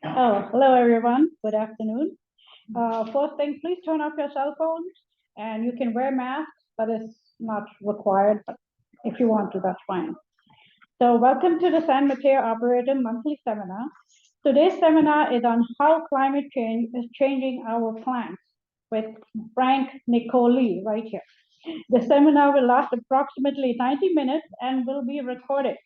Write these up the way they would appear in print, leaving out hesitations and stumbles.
Oh, hello everyone. Good afternoon. First thing, please turn off your cell phones, and you can wear masks, but it's not required. But if you want to, that's fine. So, welcome to the San Mateo Arboretum monthly seminar. Today's seminar is on how climate change is changing our plants with Frank Niccoli right here. The seminar will last approximately 90 minutes and will be recorded.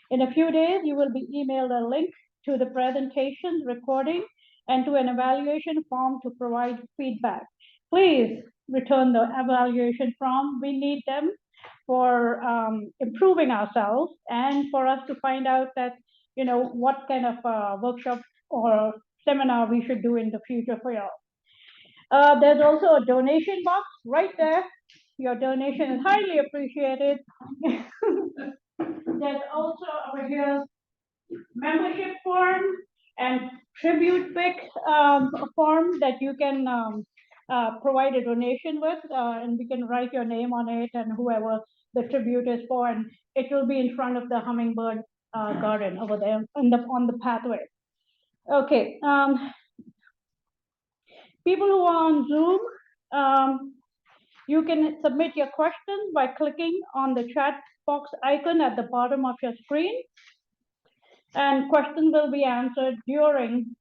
In a few days, you will be emailed a link to the presentation recording and to an evaluation form to provide feedback. Please return the evaluation form. We need them for improving ourselves and for us to find out that, what kind of workshop or seminar we should do in the future for y'all. There's also a donation box right there. Your donation is highly appreciated. There's also over here membership form and tribute pick form that you can provide a donation with, and we can write your name on it and whoever the tribute is for, and it will be in front of the hummingbird garden over there on the pathway. Okay, people who are on Zoom, you can submit your questions by clicking on the chat box icon at the bottom of your screen, and questions will be answered during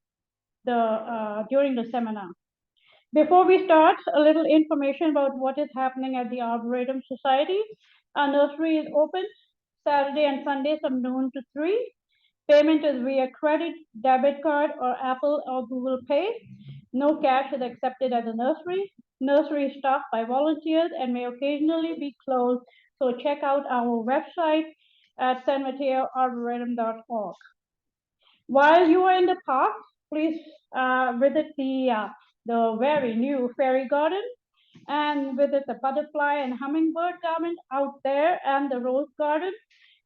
the seminar. Before we start, a little information about what is happening at the Arboretum Society. Our nursery is open Saturday and Sunday from noon to 3. Payment is via credit, debit card, or Apple or Google Pay. No cash is accepted at the nursery. Nursery is staffed by volunteers and may occasionally be closed, so check out our website at sanmateoarboretum.org. While you are in the park, please visit the very new fairy garden and visit the butterfly and hummingbird garden out there, and the rose garden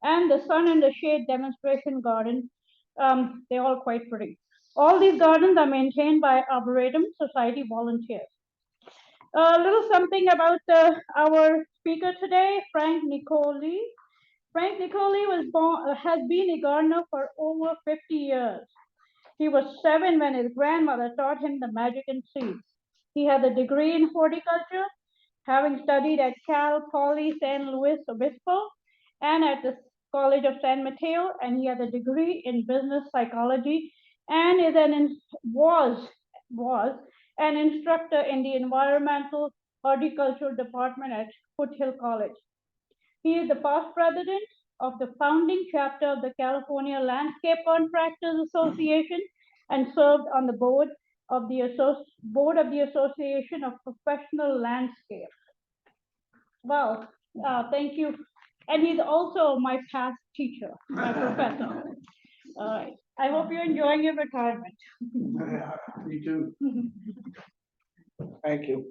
and the sun and the shade demonstration garden. They're all quite pretty. All these gardens are maintained by Arboretum Society volunteers. A little something about our speaker today, Frank Niccoli. Frank Niccoli has been a gardener for over 50 years. He was 7 when his grandmother taught him the magic in seeds. He has a degree in horticulture, having studied at Cal Poly San Luis Obispo and at the College of San Mateo, and he has a degree in business psychology and was an instructor in the Environmental Horticulture Department at Foothill College. He is the past president of the founding chapter of the California Landscape Contractors Association and served on the board of the Association of Professional Landscape. Well, thank you. And he's also my past teacher, my professor. All right. I hope you're enjoying your retirement. Me too. Thank you.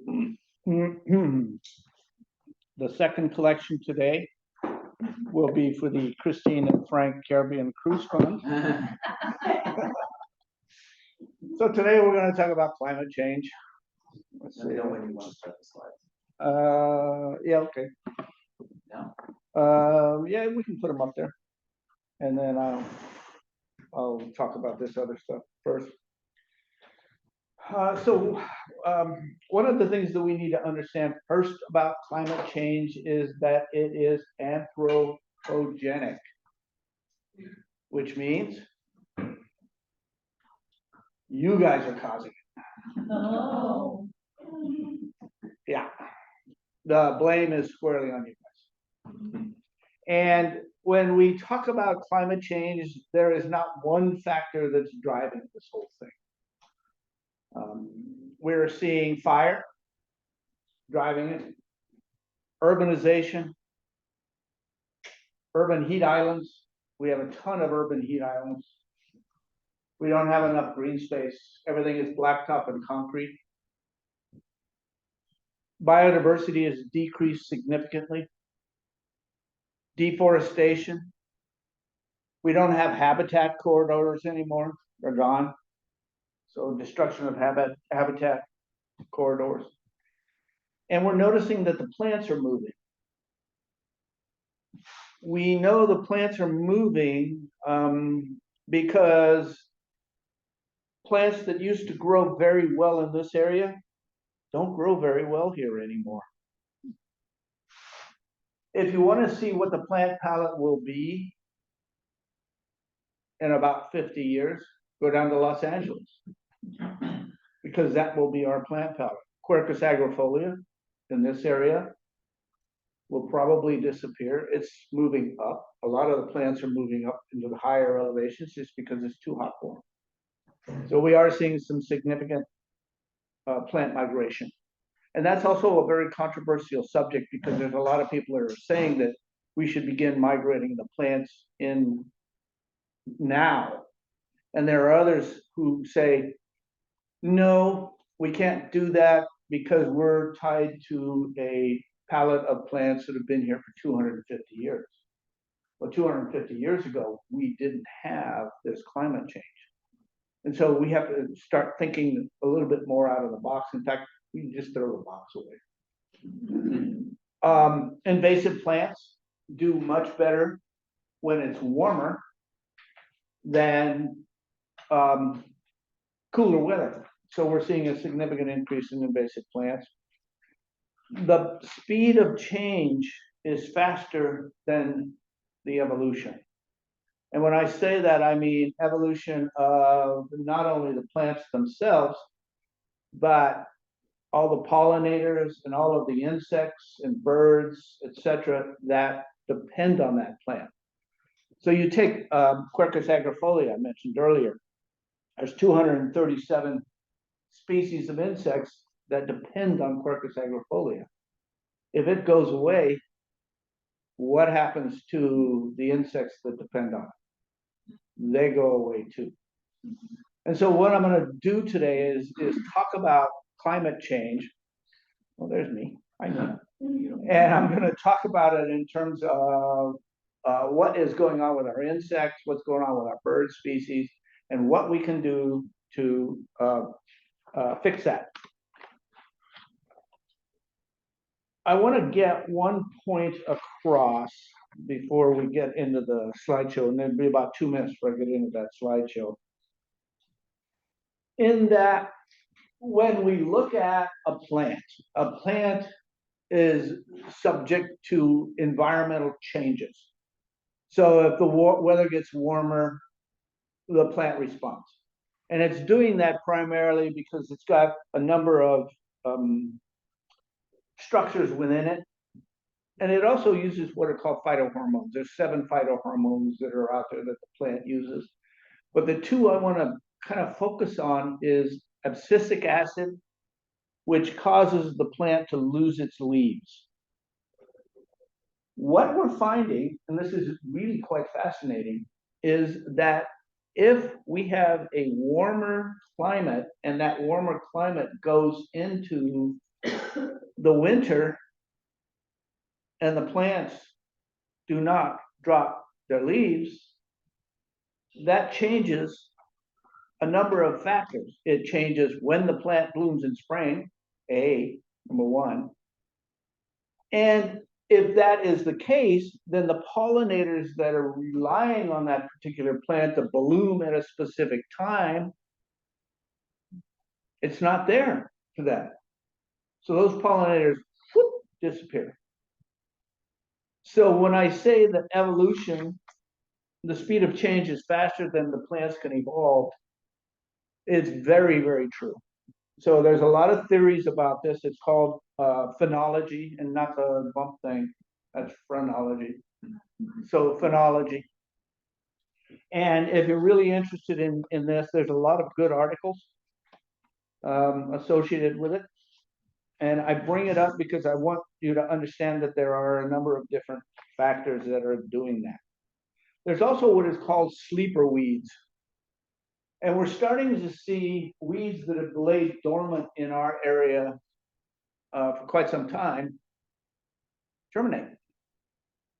The second collection today will be for the Christine and Frank Caribbean Cruise Fund. So today we're going to talk about climate change. Let's see. Let me know when you want to start the slides. Yeah, okay. No. Yeah, we can put them up there, and then I'll talk about this other stuff first. One of the things that we need to understand first about climate change is that it is anthropogenic, which means you guys are causing it. Oh. Yeah, the blame is squarely on you guys. And when we talk about climate change, there is not one factor that's driving this whole thing. We're seeing fire driving it, urbanization, urban heat islands. We have a ton of urban heat islands. We don't have enough green space. Everything is blacktop and concrete. Biodiversity has decreased significantly. Deforestation. We don't have habitat corridors anymore. They're gone. So destruction of habitat corridors. And we're noticing that the plants are moving. We know the plants are moving because plants that used to grow very well in this area don't grow very well here anymore. If you want to see what the plant palette will be in about 50 years, go down to Los Angeles, because that will be our plant palette. Quercus agrifolia in this area will probably disappear. It's moving up. A lot of the plants are moving up into the higher elevations just because it's too hot for them. So we are seeing some significant plant migration. And that's also a very controversial subject because there's a lot of people that are saying that we should begin migrating the plants in now. And there are others who say, no, we can't do that because we're tied to a palette of plants that have been here for 250 years. Well, 250 years ago, we didn't have this climate change. And so we have to start thinking a little bit more out of the box. In fact, we can just throw the box away. Invasive plants do much better when it's warmer than cooler weather. So we're seeing a significant increase in invasive plants. The speed of change is faster than the evolution. And when I say that, I mean evolution of not only the plants themselves, but all the pollinators and all of the insects and birds, etc., that depend on that plant. So you take Quercus agrifolia I mentioned earlier. There's 237 species of insects that depend on Quercus agrifolia. If it goes away, what happens to the insects that depend on it? They go away too. And so what I'm going to do today is talk about climate change. Well, there's me. I know. And I'm going to talk about it in terms of what is going on with our insects, what's going on with our bird species, and what we can do to fix that. I want to get one point across before we get into the slideshow, and there'll be about 2 minutes before I get into that slideshow. In that, when we look at a plant is subject to environmental changes. So if the weather gets warmer, the plant responds. And it's doing that primarily because it's got a number of structures within it. And it also uses what are called phytohormones. There's 7 phytohormones that are out there that the plant uses. But the two I want to kind of focus on is abscisic acid, which causes the plant to lose its leaves. What we're finding, and this is really quite fascinating, is that if we have a warmer climate and that warmer climate goes into the winter and the plants do not drop their leaves, that changes a number of factors. It changes when the plant blooms in spring, number one. And if that is the case, then the pollinators that are relying on that particular plant to bloom at a specific time, it's not there for that. So those pollinators whoop, disappear. So when I say that evolution, the speed of change is faster than the plants can evolve, it's very, very true. So there's a lot of theories about this. It's called phenology, and not the bump thing. That's phrenology. So phenology. And if you're really interested in this, there's a lot of good articles associated with it. And I bring it up because I want you to understand that there are a number of different factors that are doing that. There's also what is called sleeper weeds. And we're starting to see weeds that have laid dormant in our area for quite some time germinate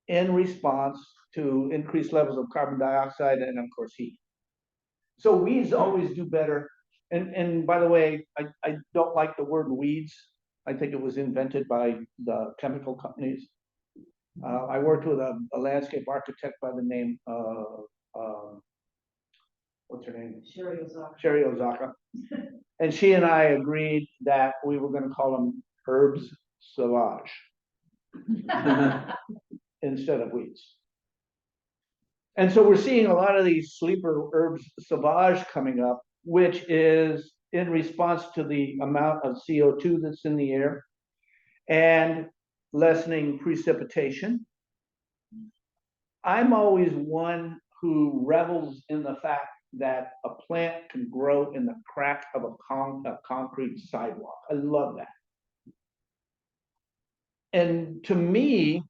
in response to increased levels of carbon dioxide and, of course, heat. So weeds always do better. And by the way, I don't like the word weeds. I think it was invented by the chemical companies. I worked with a landscape architect by the name of, what's her name? Sherry Ozaki. Sherry Ozaka. And she and I agreed that we were gonna call them herbs sauvage instead of weeds. And so we're seeing a lot of these sleeper herbs sauvage coming up, which is in response to the amount of CO2 that's in the air and lessening precipitation. I'm always one who revels in the fact that a plant can grow in the crack of a concrete sidewalk. I love that. And to me,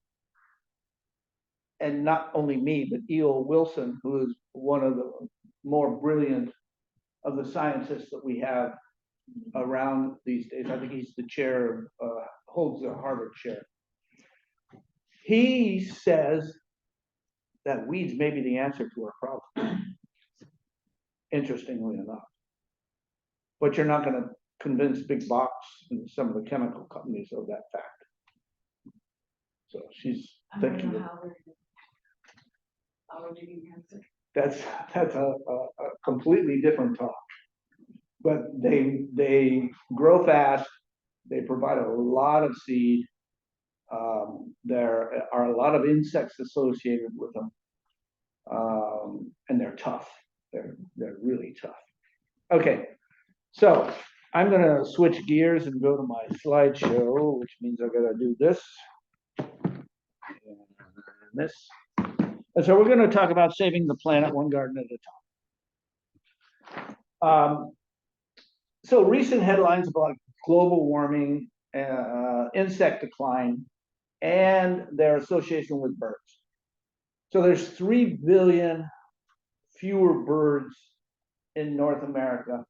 and not only me, but E.O. Wilson, who is one of the more brilliant of the scientists that we have around these days. I think he's the chair, holds the Harvard chair. He says that weeds may be the answer to our problem, interestingly enough. But you're not going to convince big box and some of the chemical companies of that fact. So she's thinking that that's a completely different talk. But they grow fast. They provide a lot of seed. There are a lot of insects associated with them, and they're tough. They're really tough. Okay, so I'm going to switch gears and go to my slideshow, which means I got to do this and this. And so we're going to talk about saving the planet one garden at a time. So recent headlines about global warming, insect decline, and their association with birds. So there's 3 billion fewer birds in North America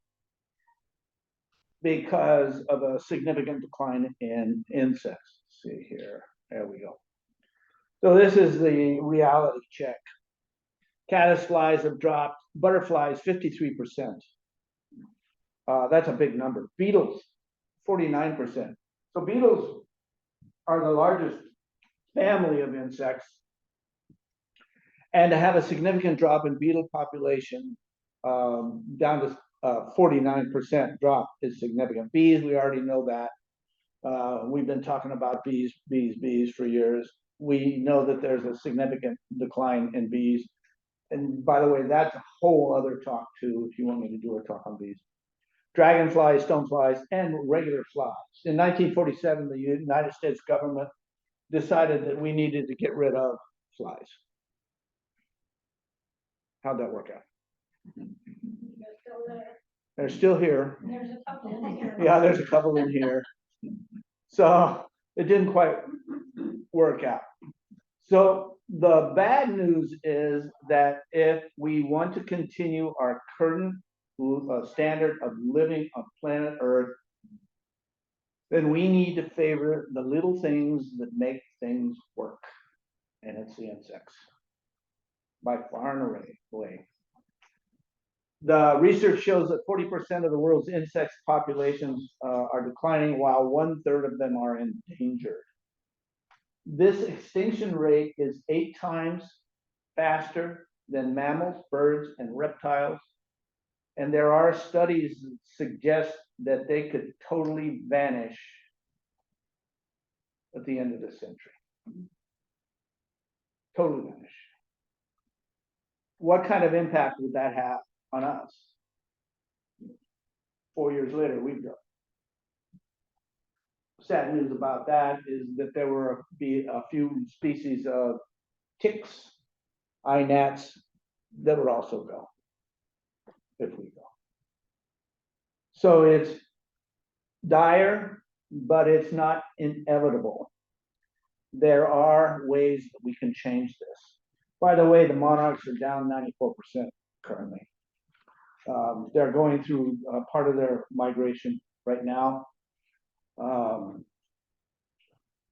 because of a significant decline in insects. Let's see here, there we go. So this is the reality check. Caddisflies have dropped, butterflies 53%. That's a big number. Beetles, 49%. So beetles are the largest family of insects. And to have a significant drop in beetle population, down to 49% drop is significant. Bees, we already know that. We've been talking about bees for years. We know that there's a significant decline in bees. And by the way, that's a whole other talk too, if you want me to do a talk on bees. Dragonflies, stoneflies, and regular flies. In 1947, the United States government decided that we needed to get rid of flies. How'd that work out? They're still here. There's a couple in here. Yeah, there's a couple in here. So it didn't quite work out. So the bad news is that if we want to continue our current standard of living on planet Earth, then we need to favor the little things that make things work. And it's the insects, by far and away. The research shows that 40% of the world's insect populations are declining, while 1/3 of them are endangered. This extinction rate is 8 times faster than mammals, birds, and reptiles. And there are studies that suggest that they could totally vanish at the end of the century. Totally vanish. What kind of impact would that have on us? 4 years later, we've got. Sad news about that is that there will be a few species of ticks, eye gnats, that would also go if we go. So it's dire, but it's not inevitable. There are ways that we can change this. By the way, the monarchs are down 94% currently. They're going through part of their migration right now.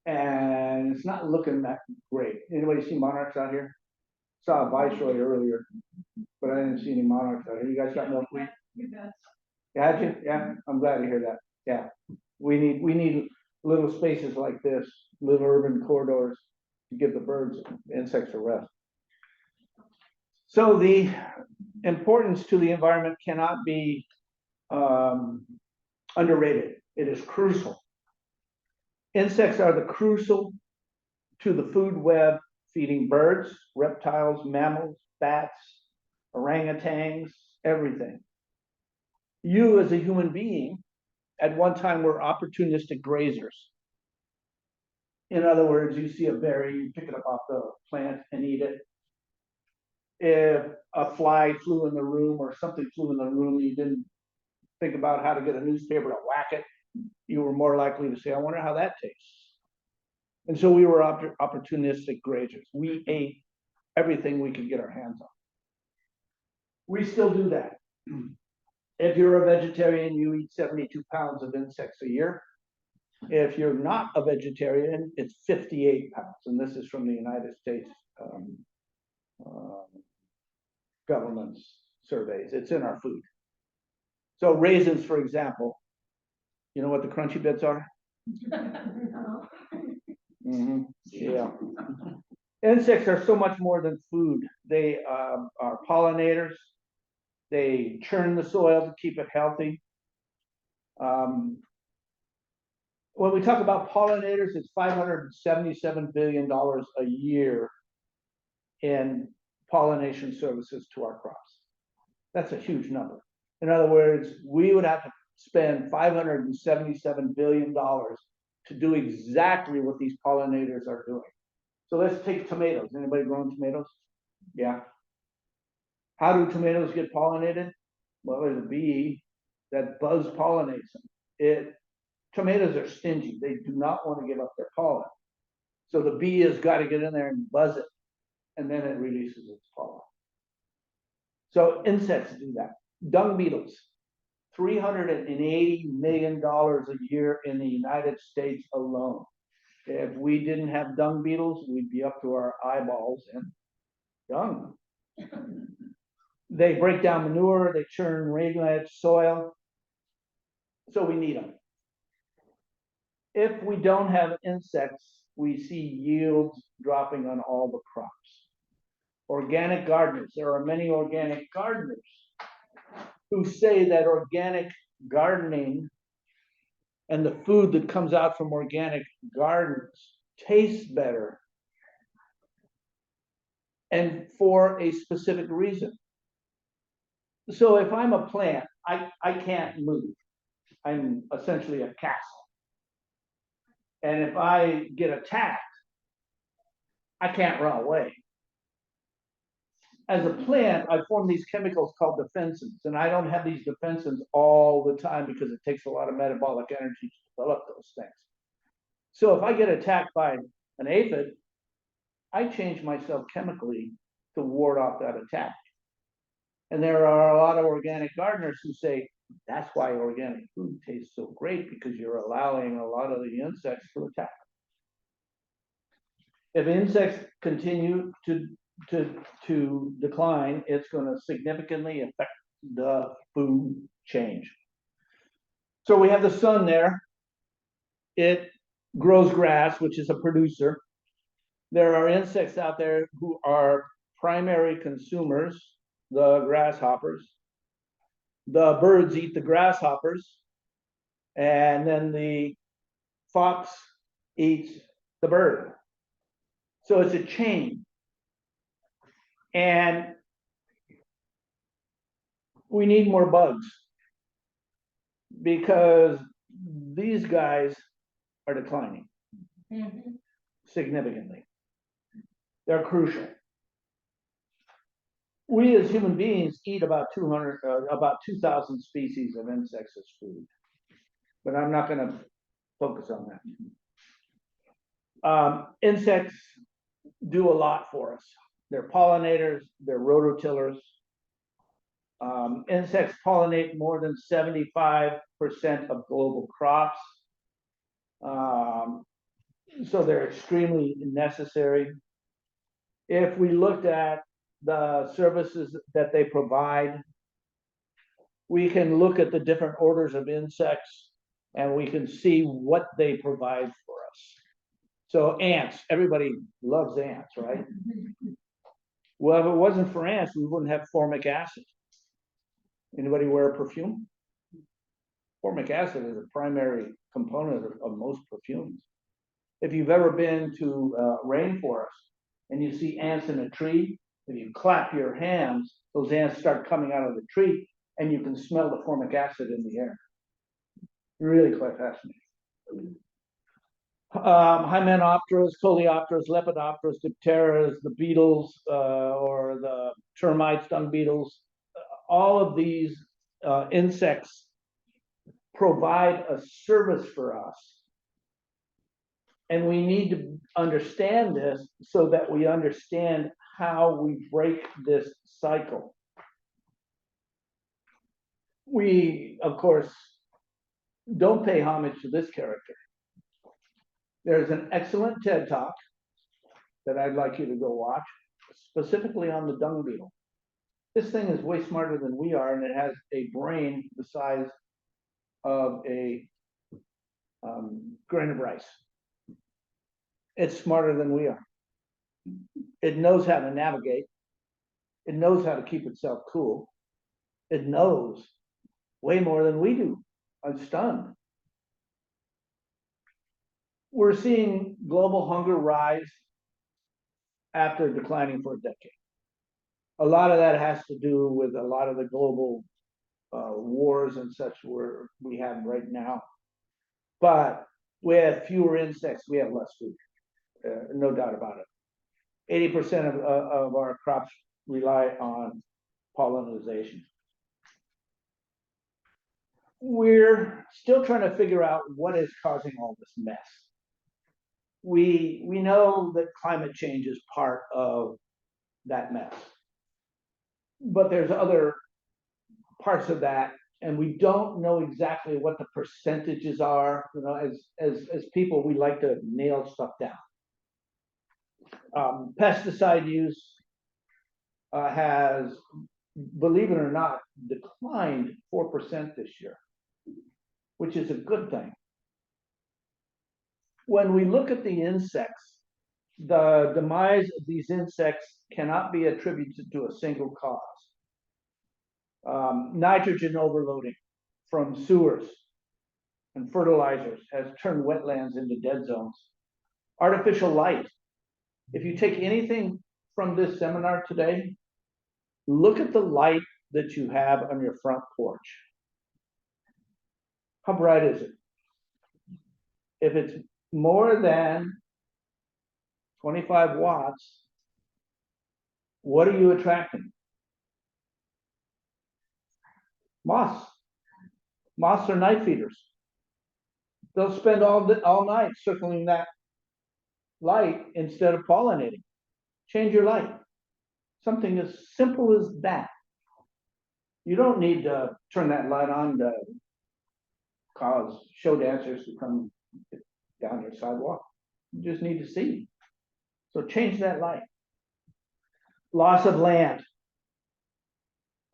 And it's not looking that great. Anybody see monarchs out here? Saw a viceroy earlier, but I didn't see any monarchs out here. You guys got milkweed? Had you? Yeah, I'm glad to hear that. Yeah, we need little spaces like this, little urban corridors to give the birds, insects a rest. So the importance to the environment cannot be underrated. It is crucial. Insects are the crucial to the food web, feeding birds, reptiles, mammals, bats, orangutans, everything. You as a human being, at one time were opportunistic grazers. In other words, you see a berry, you pick it up off the plant and eat it. If a fly flew in the room or something flew in the room, you didn't think about how to get a newspaper to whack it, you were more likely to say, I wonder how that tastes. And so we were opportunistic grazers. We ate everything we could get our hands on. We still do that. If you're a vegetarian, you eat 72 pounds of insects a year. If you're not a vegetarian, it's 58 pounds. And this is from the United States government's surveys. It's in our food. So raisins, for example, you know what the crunchy bits are? Yeah. Insects are so much more than food. They are pollinators. They churn the soil to keep it healthy. When we talk about pollinators, it's $577 billion a year in pollination services to our crops. That's a huge number. In other words, we would have to spend $577 billion to do exactly what these pollinators are doing. So let's take tomatoes. Anybody growing tomatoes? Yeah. How do tomatoes get pollinated? Well, there's a bee that buzz pollinates them. Tomatoes are stingy. They do not want to give up their pollen. So the bee has got to get in there and buzz it, and then it releases its pollen. So insects do that. Dung beetles, $380 million a year in the United States alone. If we didn't have dung beetles, we'd be up to our eyeballs in dung. They break down manure, they churn radiant soil, so we need them. If we don't have insects, we see yields dropping on all the crops. Organic gardeners, there are many organic gardeners who say that organic gardening and the food that comes out from organic gardens tastes better, and for a specific reason. So if I'm a plant, I can't move. I'm essentially a castle. And if I get attacked, I can't run away. As a plant, I form these chemicals called defenses, and I don't have these defenses all the time because it takes a lot of metabolic energy to develop those things. So if I get attacked by an aphid, I change myself chemically to ward off that attack. And there are a lot of organic gardeners who say, that's why organic food tastes so great, because you're allowing a lot of the insects to attack. If insects continue to decline, it's going to significantly affect the food chain. So we have the sun there. It grows grass, which is a producer. There are insects out there who are primary consumers, the grasshoppers. The birds eat the grasshoppers, and then the fox eats the bird. So it's a chain. And we need more bugs because these guys are declining significantly. They're crucial. We as human beings eat about 2,000 species of insects as food, but I'm not going to focus on that. Insects do a lot for us. They're pollinators, they're rototillers. Insects pollinate more than 75% of global crops. So they're extremely necessary. If we looked at the services that they provide, we can look at the different orders of insects and we can see what they provide for us. So ants, everybody loves ants, right? Well, if it wasn't for ants, we wouldn't have formic acid. Anybody wear a perfume? Formic acid is a primary component of most perfumes. If you've ever been to rainforest and you see ants in a tree, if you clap your hands, those ants start coming out of the tree and you can smell the formic acid in the air. Really quite fascinating. Hymenopteras, Coleopteras, Lepidopteras, Dipteras, the beetles or the termites, dung beetles, all of these insects provide a service for us. And we need to understand this so that we understand how we break this cycle. We, of course, don't pay homage to this character. There's an excellent TED Talk that I'd like you to go watch, specifically on the dung beetle. This thing is way smarter than we are, and it has a brain the size of a grain of rice. It's smarter than we are. It knows how to navigate. It knows how to keep itself cool. It knows way more than we do. I'm stunned. We're seeing global hunger rise after declining for a decade. A lot of that has to do with a lot of the global wars and such we have right now. But we have fewer insects, we have less food, no doubt about it. 80% of our crops rely on pollination. We're still trying to figure out what is causing all this mess. We know that climate change is part of that mess, but there's other parts of that, and we don't know exactly what the percentages are. You know, as people, we like to nail stuff down. Pesticide use has, believe it or not, declined 4% this year, which is a good thing. When we look at the insects, the demise of these insects cannot be attributed to a single cause. Nitrogen overloading from sewers and fertilizers has turned wetlands into dead zones. Artificial light. If you take anything from this seminar today, look at the light that you have on your front porch. How bright is it? If it's more than 25 watts, what are you attracting? Moths. Moths are night feeders. They'll spend all night circling that light instead of pollinating. Change your light. Something as simple as that. You don't need to turn that light on to cause show dancers to come down your sidewalk. You just need to see. So change that light. Loss of land.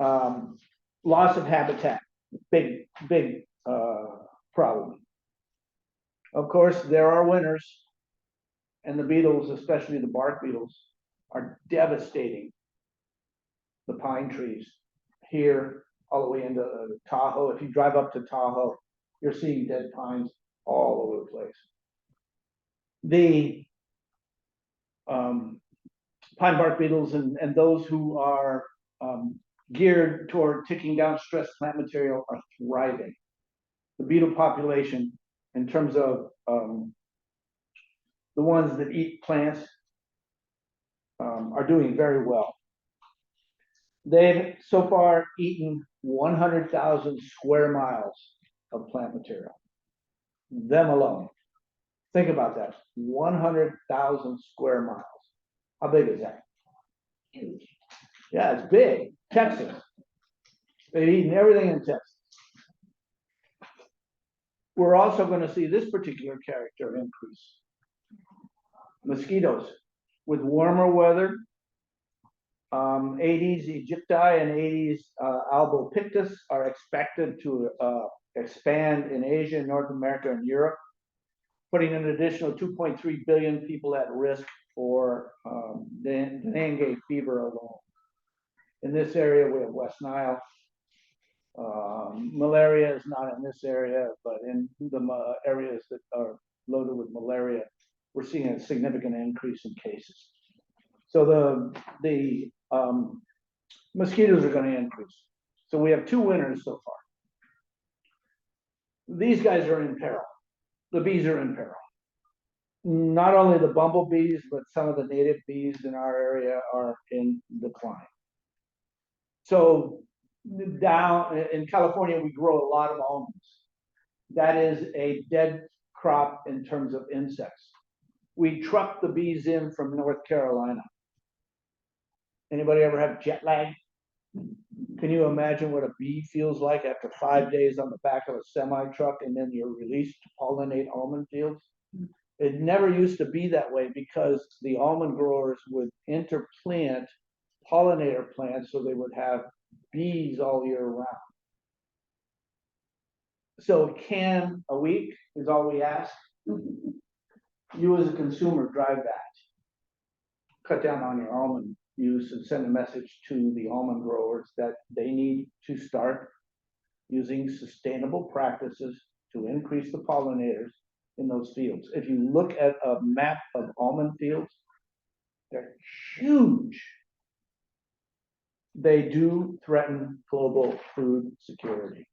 Loss of habitat. Big problem. Of course, there are winners, and the beetles, especially the bark beetles, are devastating the pine trees here all the way into Tahoe. If you drive up to Tahoe, you're seeing dead pines all over the place. The pine bark beetles and those who are geared toward taking down stressed plant material are thriving. The beetle population, in terms of the ones that eat plants, are doing very well. They've so far eaten 100,000 square miles of plant material. Them alone. Think about that. 100,000 square miles. How big is that? Huge. Yeah, it's big. Texas. They've eaten everything in Texas. We're also going to see this particular character increase. Mosquitoes. With warmer weather, Aedes aegypti and Aedes albopictus are expected to expand in Asia, North America, and Europe, putting an additional 2.3 billion people at risk for dengue fever alone. In this area, we have West Nile. Malaria is not in this area, but in the areas that are loaded with malaria, we're seeing a significant increase in cases. So the mosquitoes are going to increase. So we have 2 winners so far. These guys are in peril. The bees are in peril. Not only the bumblebees, but some of the native bees in our area are in decline. So down in California, we grow a lot of almonds. That is a dead crop in terms of insects. We truck the bees in from North Carolina. Anybody ever have jet lag? Can you imagine what a bee feels like after 5 days on the back of a semi truck and then you're released to pollinate almond fields? It never used to be that way because the almond growers would interplant pollinator plants so they would have bees all year round. So a can a week is all we ask. You as a consumer drive that. Cut down on your almond use and send a message to the almond growers that they need to start using sustainable practices to increase the pollinators in those fields. If you look at a map of almond fields, they're huge. They do threaten global food security.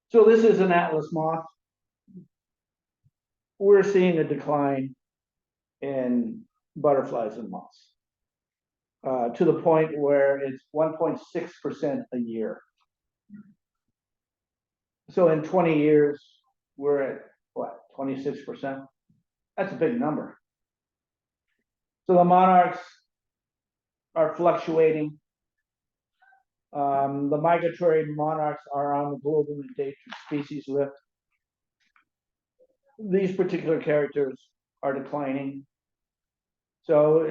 So this is an Atlas moth. We're seeing a decline in butterflies and moths to the point where it's 1.6% a year. So in 20 years, we're at what, 26%? That's a big number. So the monarchs are fluctuating. The migratory monarchs are on the global endangered species list. These particular characters are declining. So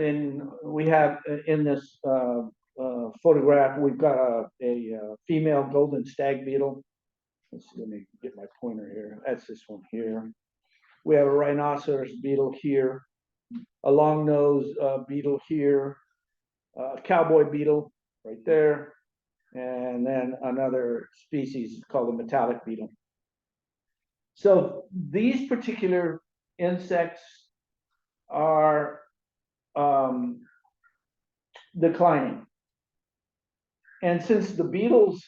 we have in this photograph, we've got a female golden stag beetle. Let me get my pointer here. That's this one here. We have a rhinoceros beetle here, a long-nosed beetle here, a cowboy beetle right there, and then another species called the metallic beetle. So these particular insects are declining. And since the beetles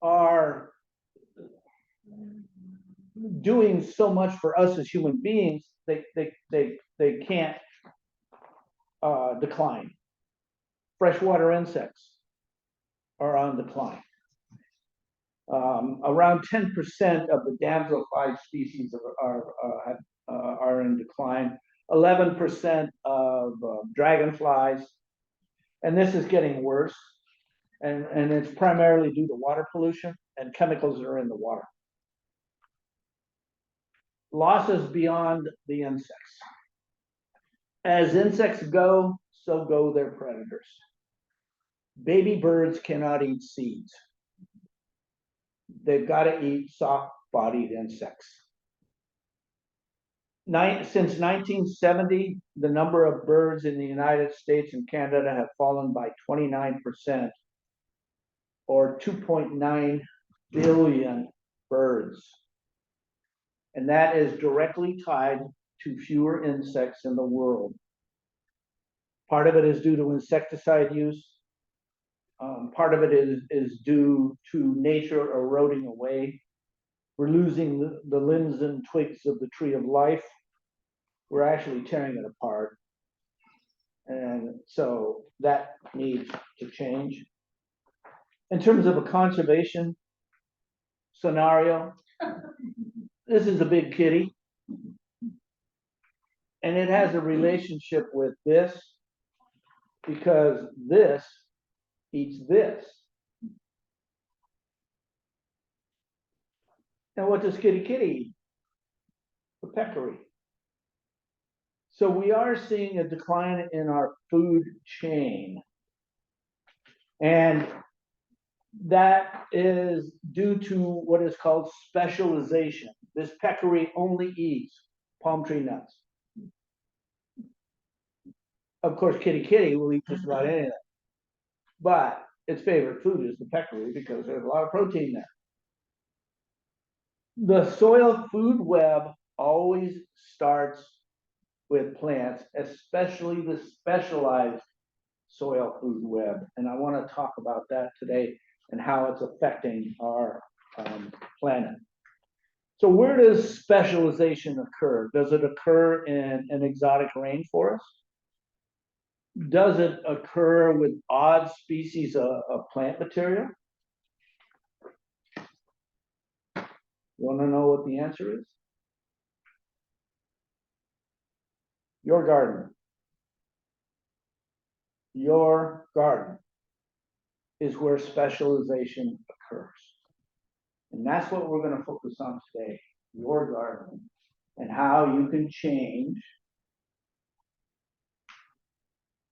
are doing so much for us as human beings, they can't decline. Freshwater insects are on decline. Around 10% of the damselfly species are in decline. 11% of dragonflies, and this is getting worse. And it's primarily due to water pollution and chemicals that are in the water. Losses beyond the insects. As insects go, so go their predators. Baby birds cannot eat seeds. They've got to eat soft-bodied insects. Since 1970, the number of birds in the United States and Canada have fallen by 29%, or 2.9 billion birds. And that is directly tied to fewer insects in the world. Part of it is due to insecticide use. Part of it is due to nature eroding away. We're losing the limbs and twigs of the tree of life. We're actually tearing it apart. And so that needs to change. In terms of a conservation scenario, this is a big kitty. And it has a relationship with this because this eats this. And what does kitty eat? The peccary. So we are seeing a decline in our food chain. And that is due to what is called specialization. This peccary only eats palm tree nuts. Of course, kitty will eat just about anything. But its favorite food is the peccary because there's a lot of protein there. The soil food web always starts with plants, especially the specialized soil food web. And I want to talk about that today and how it's affecting our planet. So where does specialization occur? Does it occur in an exotic rainforest? Does it occur with odd species of plant material? You want to know what the answer is? Your garden. Your garden is where specialization occurs. And that's what we're going to focus on today, your garden, and how you can change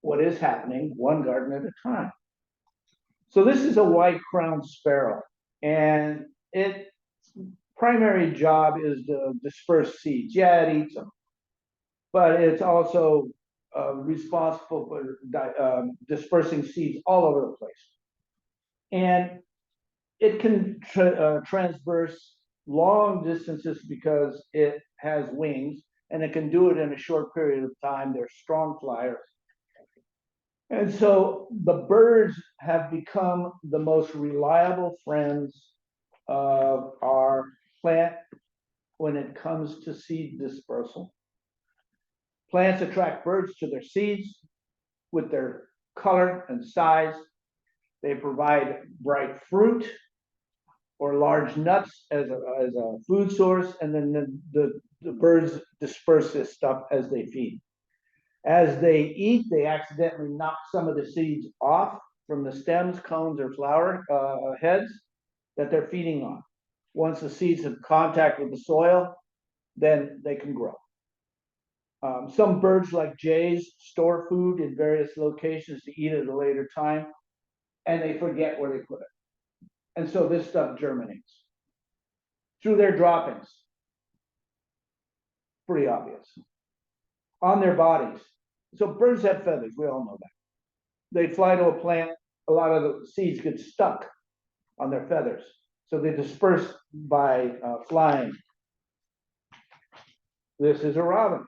what is happening one garden at a time. So this is a white-crowned sparrow, and its primary job is to disperse seeds. Yeah, it eats them, but it's also responsible for dispersing seeds all over the place. And it can transverse long distances because it has wings, and it can do it in a short period of time. They're strong flyers. And so the birds have become the most reliable friends of our plant when it comes to seed dispersal. Plants attract birds to their seeds with their color and size. They provide bright fruit or large nuts as a food source, and then the birds disperse this stuff as they feed. As they eat, they accidentally knock some of the seeds off from the stems, cones, or flower heads that they're feeding on. Once the seeds have contact with the soil, then they can grow. Some birds, like jays, store food in various locations to eat at a later time, and they forget where they put it. And so this stuff germinates through their droppings. Pretty obvious. On their bodies. So birds have feathers, we all know that. They fly to a plant, a lot of the seeds get stuck on their feathers. So they disperse by flying. This is a robin.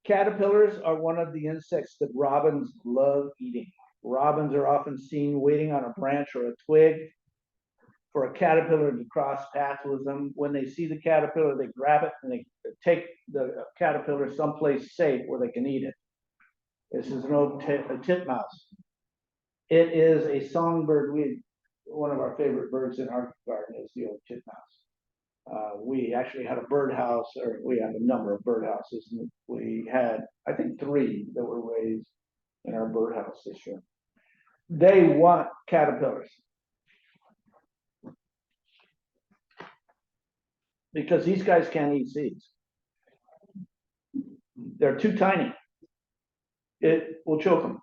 Caterpillars are one of the insects that robins love eating. Robins are often seen waiting on a branch or a twig for a caterpillar to cross paths with them. When they see the caterpillar, they grab it and they take the caterpillar someplace safe where they can eat it. This is an old titmouse. It is a songbird. One of our favorite birds in our garden is the old titmouse. We actually had a birdhouse, or we had a number of birdhouses, and we had, I think, 3 that were raised in our birdhouse this year. They want caterpillars because these guys can't eat seeds. They're too tiny. It will choke them.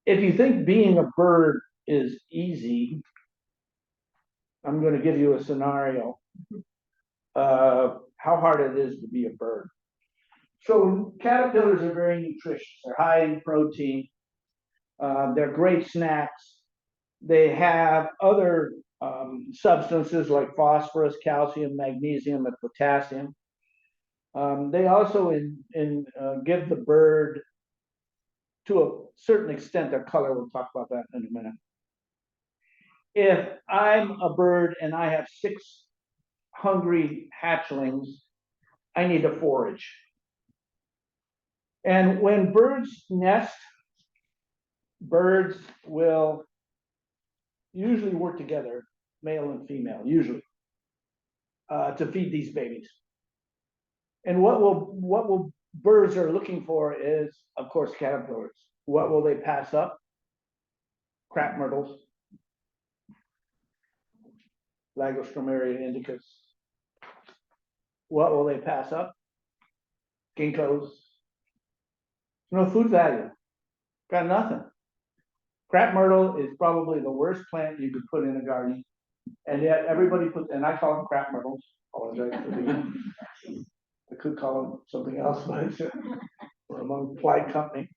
If you think being a bird is easy, I'm going to give you a scenario of how hard it is to be a bird. So caterpillars are very nutritious. They're high in protein. They're great snacks. They have other substances like phosphorus, calcium, magnesium, and potassium. They also give the bird, to a certain extent, their color. We'll talk about that in a minute. If I'm a bird and I have 6 hungry hatchlings, I need to forage. And when birds nest, birds will usually work together, male and female, usually, to feed these babies. And what birds are looking for is, of course, caterpillars. What will they pass up? Crab myrtles, Lagostromeria indicus. What will they pass up? Ginkgos. No food value. Got nothing. Crab myrtle is probably the worst plant you could put in a garden, and yet everybody puts, and I call them crab myrtles. Apologize for the I could call them something else, but it's we're among flight company.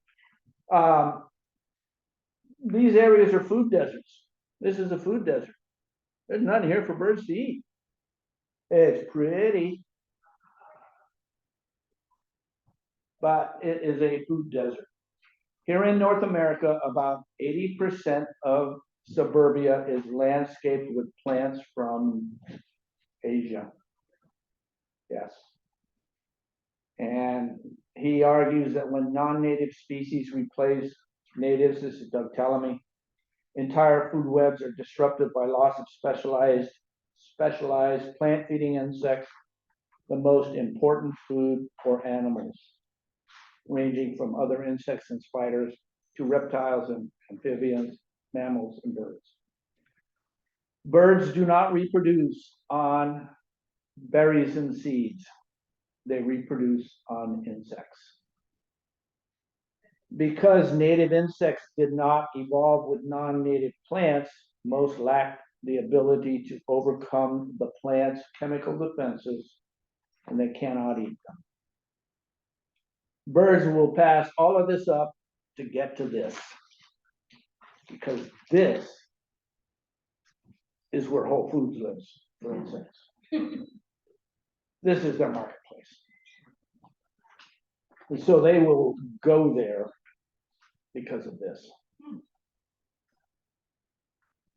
Um, these areas are food deserts. This is a food desert. There's nothing here for birds to eat. It's pretty, but it is a food desert. Here in North America, about 80% of suburbia is landscaped with plants from Asia. Yes. And he argues that when non-native species replace natives, this is Doug Tellamy, entire food webs are disrupted by loss of specialized plant-feeding insects, the most important food for animals, ranging from other insects and spiders to reptiles and amphibians, mammals, and birds. Birds do not reproduce on berries and seeds. They reproduce on insects. Because native insects did not evolve with non-native plants, most lacked the ability to overcome the plant's chemical defenses, and they cannot eat them. Birds will pass all of this up to get to this, because this is where Whole Foods lives for insects. This is their marketplace. And so they will go there because of this.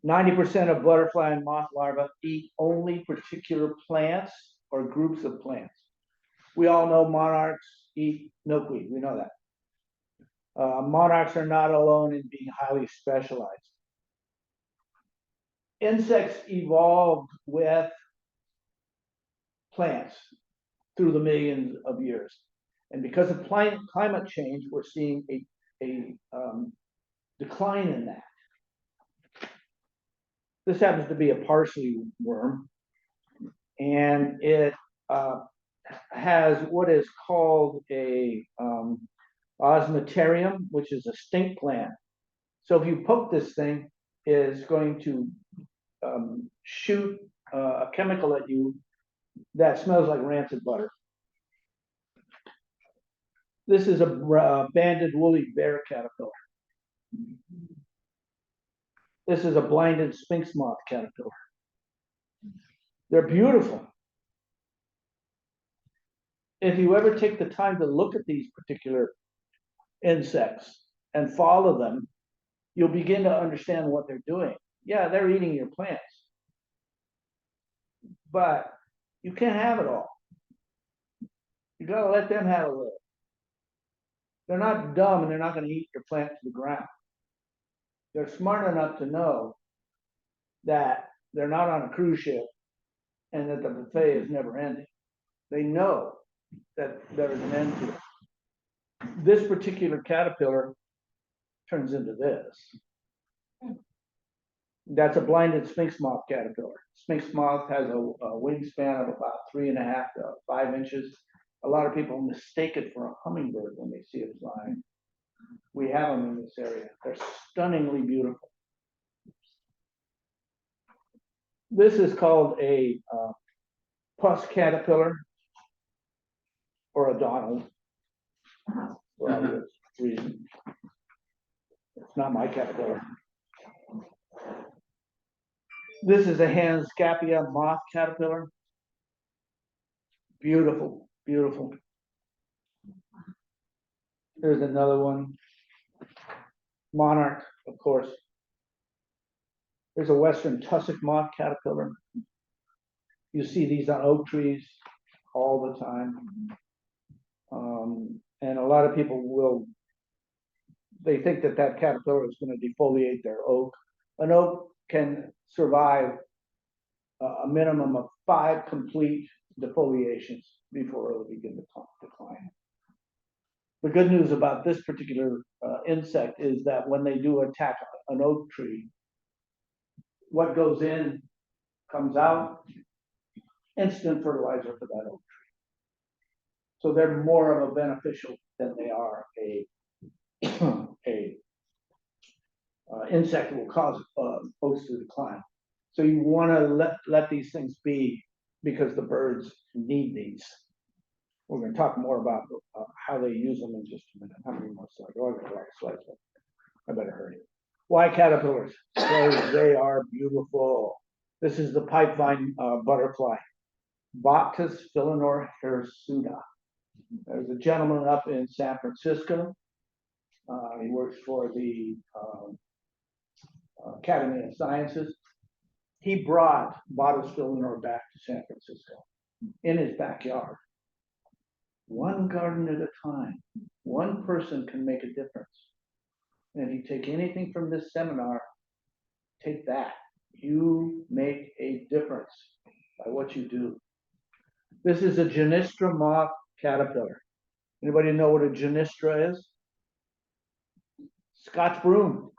90% of butterfly and moth larvae eat only particular plants or groups of plants. We all know monarchs eat milkweed, we know that. Monarchs are not alone in being highly specialized. Insects evolved with plants through the millions of years. And because of climate change, we're seeing a decline in that. This happens to be a parsley worm, and it has what is called a osmeterium, which is a stink gland. So if you poke this thing, it's going to shoot a chemical at you that smells like rancid butter. This is a banded woolly bear caterpillar. This is a blinded sphinx moth caterpillar. They're beautiful. If you ever take the time to look at these particular insects and follow them, you'll begin to understand what they're doing. Yeah, they're eating your plants, but you can't have it all. You gotta let them have a little. They're not dumb, and they're not going to eat your plant to the ground. They're smart enough to know that they're not on a cruise ship and that the buffet is never ending. They know that there is an end to it. This particular caterpillar turns into this. That's a blinded sphinx moth caterpillar. Sphinx moth has a wingspan of about 3.5 to 5 inches. A lot of people mistake it for a hummingbird when they see it flying. We have them in this area. They're stunningly beautiful. This is called a pus caterpillar, or a Donald, for obvious reason. It's not my caterpillar. This is a Hanscapia moth caterpillar. Beautiful, beautiful. There's another one. Monarch, of course. There's a western tussock moth caterpillar. You see these on oak trees all the time. And a lot of people they think that that caterpillar is going to defoliate their oak. An oak can survive a minimum of 5 complete defoliations before it will begin to decline. The good news about this particular insect is that when they do attack an oak tree, what goes in comes out, instant fertilizer for that oak tree. So they're more of a beneficial than they are a insect that will cause oaks to decline. So you want to let these things be, because the birds need these. We're gonna talk more about how they use them in just a minute. How many more slides? Oh, I've got a lot of slides left. I better hurry. Why caterpillars? Because they are beautiful. This is the pipevine butterfly, Bacchus philanor hirsuta. There's a gentleman up in San Francisco. He works for the Academy of Sciences. He brought Bacchus philanor back to San Francisco in his backyard. One garden at a time. One person can make a difference. And if you take anything from this seminar, take that. You make a difference by what you do. This is a Genistra moth caterpillar. Anybody know what a Genistra is? Scotch broom.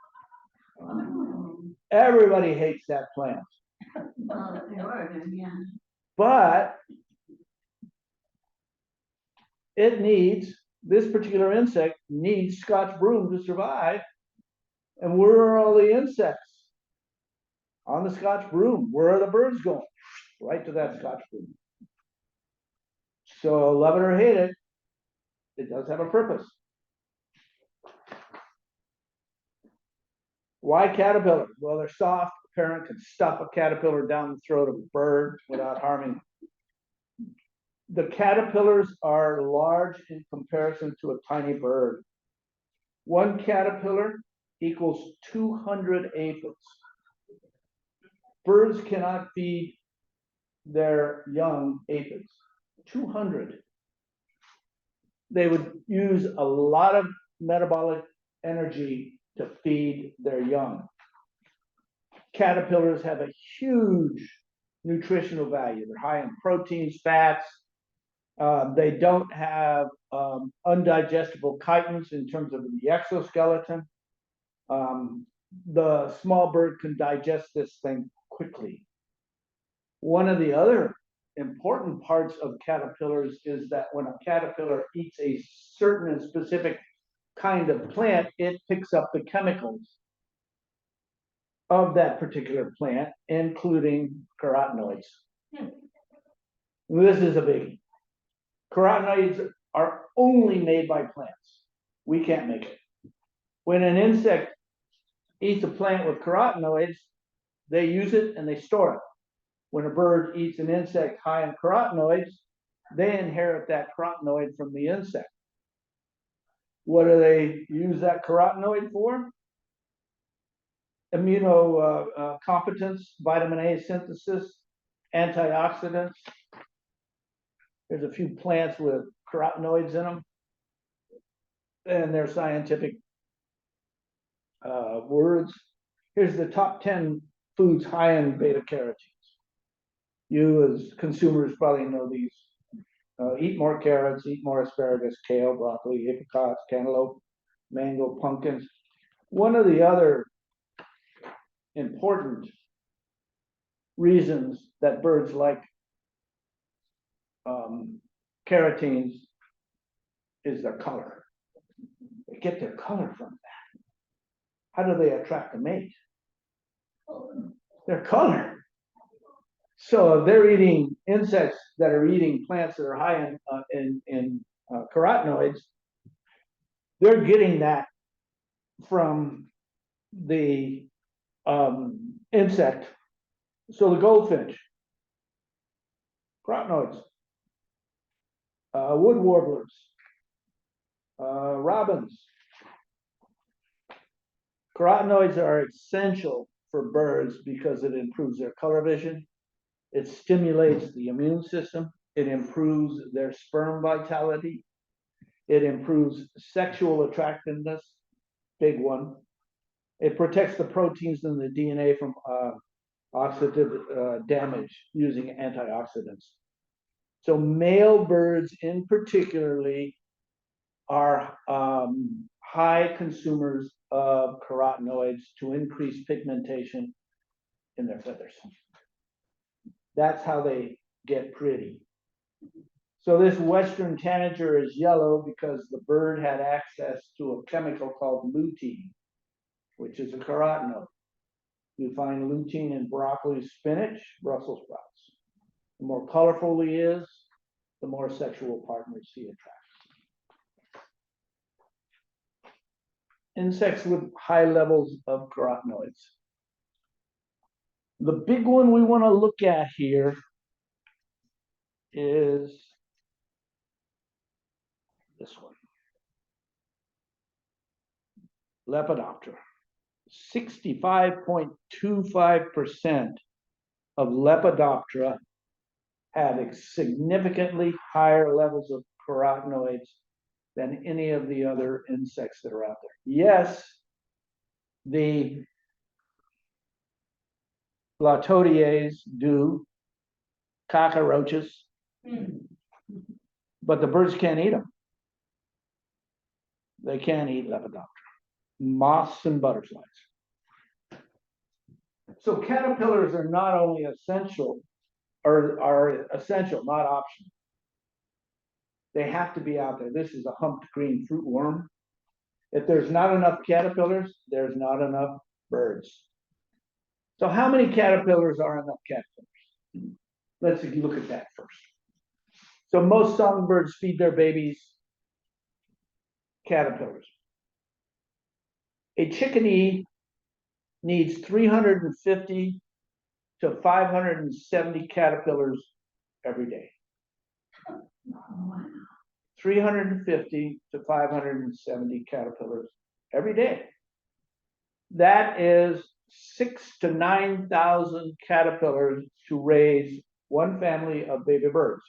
Everybody hates that plant. But it needs, this particular insect needs Scotch broom to survive. And where are all the insects? On the Scotch broom. Where are the birds going? Right to that Scotch broom. So love it or hate it, it does have a purpose. Why caterpillar? Well, they're soft. A parent can stuff a caterpillar down the throat of a bird without harming. The caterpillars are large in comparison to a tiny bird. One caterpillar equals 200 aphids. Birds cannot feed their young aphids. 200. They would use a lot of metabolic energy to feed their young. Caterpillars have a huge nutritional value. They're high in proteins, fats. They don't have undigestible chitins in terms of the exoskeleton. The small bird can digest this thing quickly. One of the other important parts of caterpillars is that when a caterpillar eats a certain and specific kind of plant, it picks up the chemicals of that particular plant, including carotenoids. This is a biggie. Carotenoids are only made by plants. We can't make it. When an insect eats a plant with carotenoids, they use it and they store it. When a bird eats an insect high in carotenoids, they inherit that carotenoid from the insect. What do they use that carotenoid for? Immunocompetence, vitamin A synthesis, antioxidants. There's a few plants with carotenoids in them, and their scientific words. Here's the top 10 foods high in beta carotenes. You as consumers probably know these. Eat more carrots, eat more asparagus, kale, broccoli, apricots, cantaloupe, mango, pumpkins. One of the other important reasons that birds like carotenes is their color. They get their color from that. How do they attract a mate? Their color. So if they're eating insects that are eating plants that are high in carotenoids, they're getting that from the insect. So the goldfinch, carotenoids, wood warblers, robins. Carotenoids are essential for birds because it improves their color vision. It stimulates the immune system. It improves their sperm vitality. It improves sexual attractiveness, big one. It protects the proteins in the DNA from oxidative damage using antioxidants. So male birds in particularly are high consumers of carotenoids to increase pigmentation in their feathers. That's how they get pretty. So this western tanager is yellow because the bird had access to a chemical called lutein, which is a carotenoid. You find lutein in broccoli, spinach, Brussels sprouts. The more colorful he is, the more sexual partners he attracts. Insects with high levels of carotenoids. The big one we want to look at here is this one. Lepidoptera. 65.25% of Lepidoptera had significantly higher levels of carotenoids than any of the other insects that are out there. Yes, the Latodiaes do, cockroaches, but the birds can't eat them. They can't eat Lepidoptera. Moths and butterflies. So caterpillars are not only essential, or are essential, not optional. They have to be out there. This is a humped green fruit worm. If there's not enough caterpillars, there's not enough birds. So how many caterpillars are enough caterpillars? Let's look at that first. So most songbirds feed their babies caterpillars. A chickadee needs 350 to 570 caterpillars every day. 350 to 570 caterpillars every day. That is 6,000 to 9,000 caterpillars to raise one family of baby birds.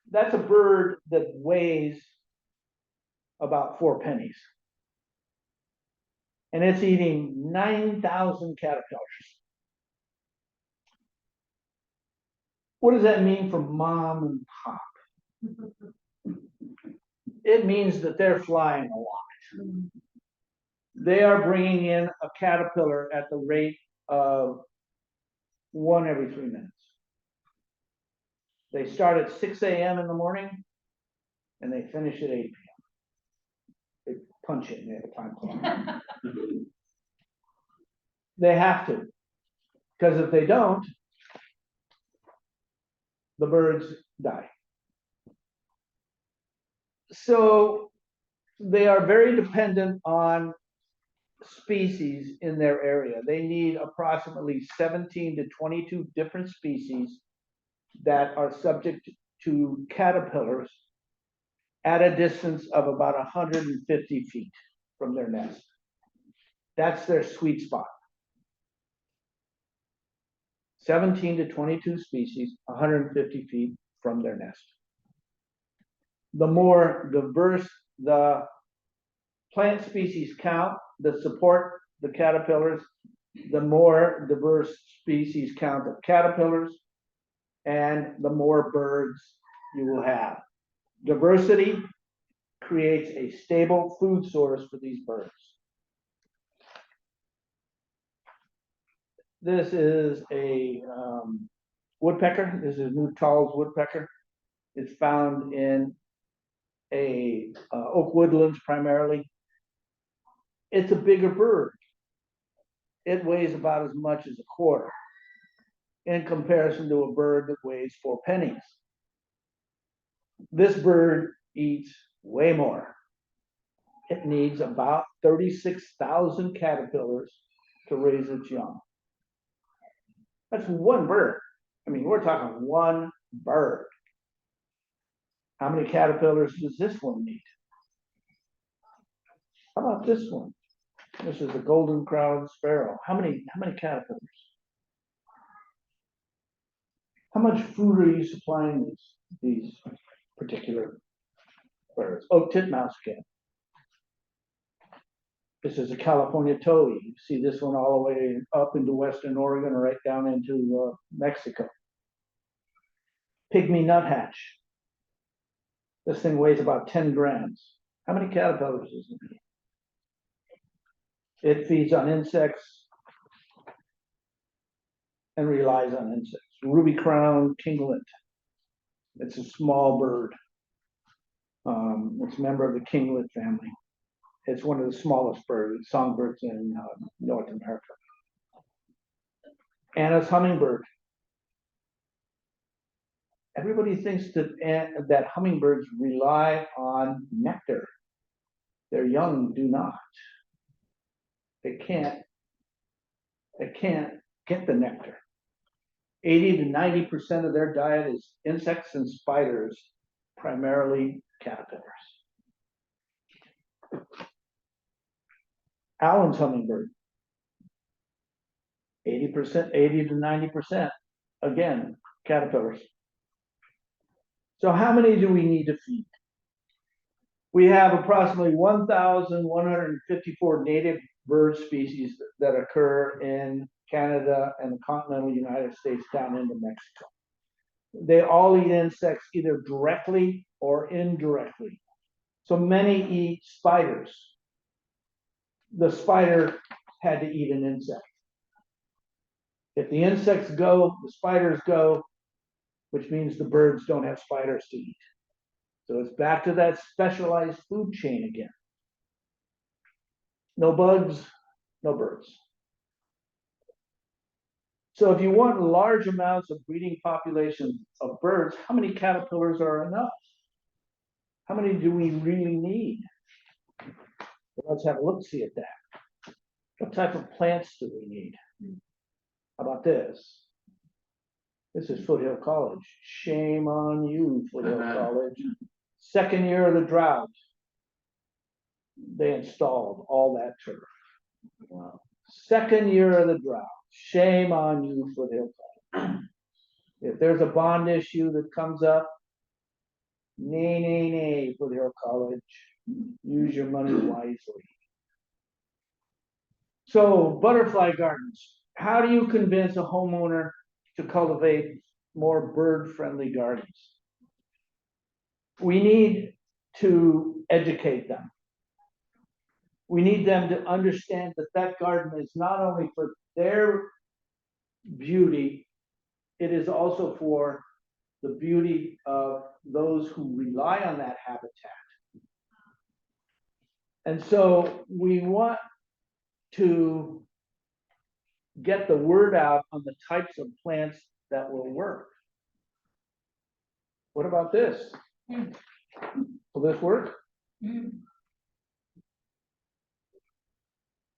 That's a bird that weighs about 4 pennies. And it's eating 9,000 caterpillars. What does that mean for mom and pop? It means that they're flying a lot. They are bringing in a caterpillar at the rate of 1 every 3 minutes. They start at 6 a.m. in the morning and they finish at 8 p.m. They punch it and they have a time clock. They have to, because if they don't, the birds die. So they are very dependent on species in their area. They need approximately 17 to 22 different species that are subject to caterpillars at a distance of about 150 feet from their nest. That's their sweet spot. 17 to 22 species, 150 feet from their nest. The more diverse the plant species count that support the caterpillars, the more diverse species count of caterpillars, and the more birds you will have. Diversity creates a stable food source for these birds. This is a woodpecker. This is Nuttall's woodpecker. It's found in oak woodlands primarily. It's a bigger bird. It weighs about as much as a quarter in comparison to a bird that weighs 4 pennies. This bird eats way more. It needs about 36,000 caterpillars to raise its young. That's one bird. I mean, we're talking one bird. How many caterpillars does this one need? How about this one? This is a golden-crowned sparrow. How many caterpillars? How much food are you supplying these particular birds? Oh, titmouse again. This is a California towhee. You see this one all the way up into western Oregon, right down into Mexico. Pygmy nuthatch. This thing weighs about 10 grams. How many caterpillars does it need? It feeds on insects and relies on insects. Ruby-crowned kinglet. It's a small bird. It's a member of the kinglet family. It's one of the smallest birds, songbirds in North America. Anna's hummingbird. everybody thinks that hummingbirds rely on nectar. Their young do not. They can't get the nectar. 80 to 90% of their diet is insects and spiders, primarily caterpillars. Allen's hummingbird, 80%, 80 to 90%, again, caterpillars. So how many do we need to feed? We have approximately 1,154 native bird species that occur in Canada and the continental United States down into Mexico. They all eat insects either directly or indirectly. So many eat spiders. The spider had to eat an insect. If the insects go, the spiders go, which means the birds don't have spiders to eat. So it's back to that specialized food chain again. No bugs, no birds. So if you want large amounts of breeding populations of birds, how many caterpillars are enough? How many do we really need? Well, let's have a look-see at that. What type of plants do we need? How about this? This is Foothill College. Shame on you, Foothill College. Second year of the drought, they installed all that turf. Wow. Second year of the drought. Shame on you, Foothill College. If there's a bond issue that comes up, nay, Foothill College. Use your money wisely. So, butterfly gardens. How do you convince a homeowner to cultivate more bird-friendly gardens? We need to educate them. We need them to understand that that garden is not only for their beauty, it is also for the beauty of those who rely on that habitat. And so we want to get the word out on the types of plants that will work. What about this? Will this work?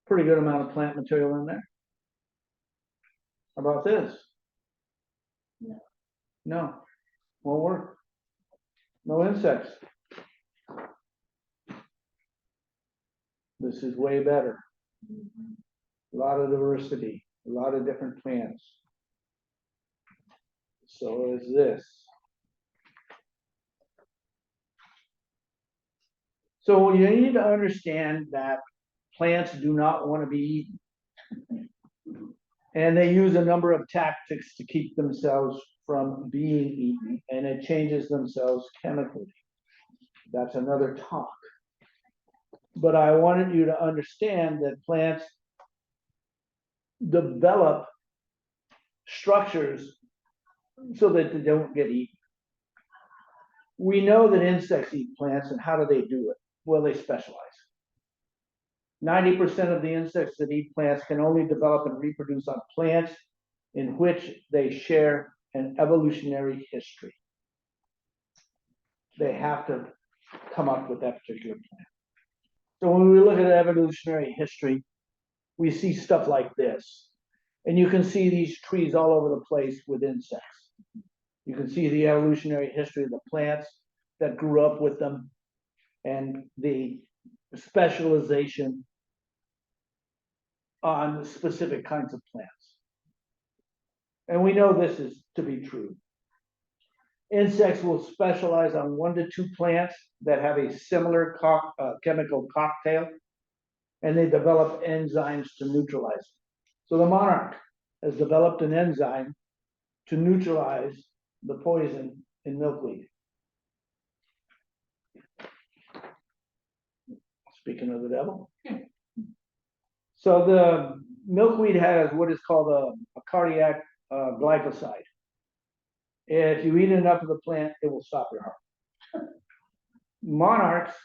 Pretty good amount of plant material in there. How about this? No, won't work. No insects. This is way better. A lot of diversity, a lot of different plants. So is this. So you need to understand that plants do not want to be eaten. And they use a number of tactics to keep themselves from being eaten, and it changes themselves chemically. That's another talk. But I wanted you to understand that plants develop structures so that they don't get eaten. We know that insects eat plants, and how do they do it? Well, they specialize. 90% of the insects that eat plants can only develop and reproduce on plants in which they share an evolutionary history. They have to come up with that particular plant. So when we look at evolutionary history, we see stuff like this. And you can see these trees all over the place with insects. You can see the evolutionary history of the plants that grew up with them and the specialization on specific kinds of plants. And we know this is to be true. Insects will specialize on 1 to 2 plants that have a similar chemical cocktail, and they develop enzymes to neutralize them. So the monarch has developed an enzyme to neutralize the poison in milkweed. Speaking of the devil. So the milkweed has what is called a cardiac glycoside. If you eat enough of the plant, it will stop your heart. Monarchs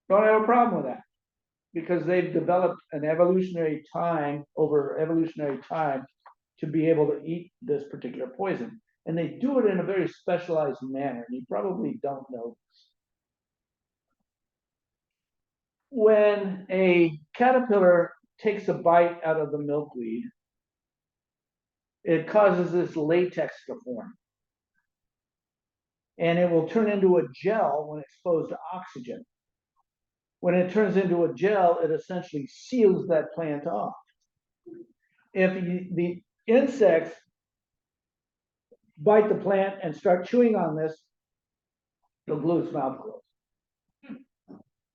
don't have a problem with that because they've developed an evolutionary time to be able to eat this particular poison. And they do it in a very specialized manner, and you probably don't know this. When a caterpillar takes a bite out of the milkweed, it causes this latex to form. And it will turn into a gel when exposed to oxygen. When it turns into a gel, it essentially seals that plant off. If the insects bite the plant and start chewing on this, it'll glue its mouth closed.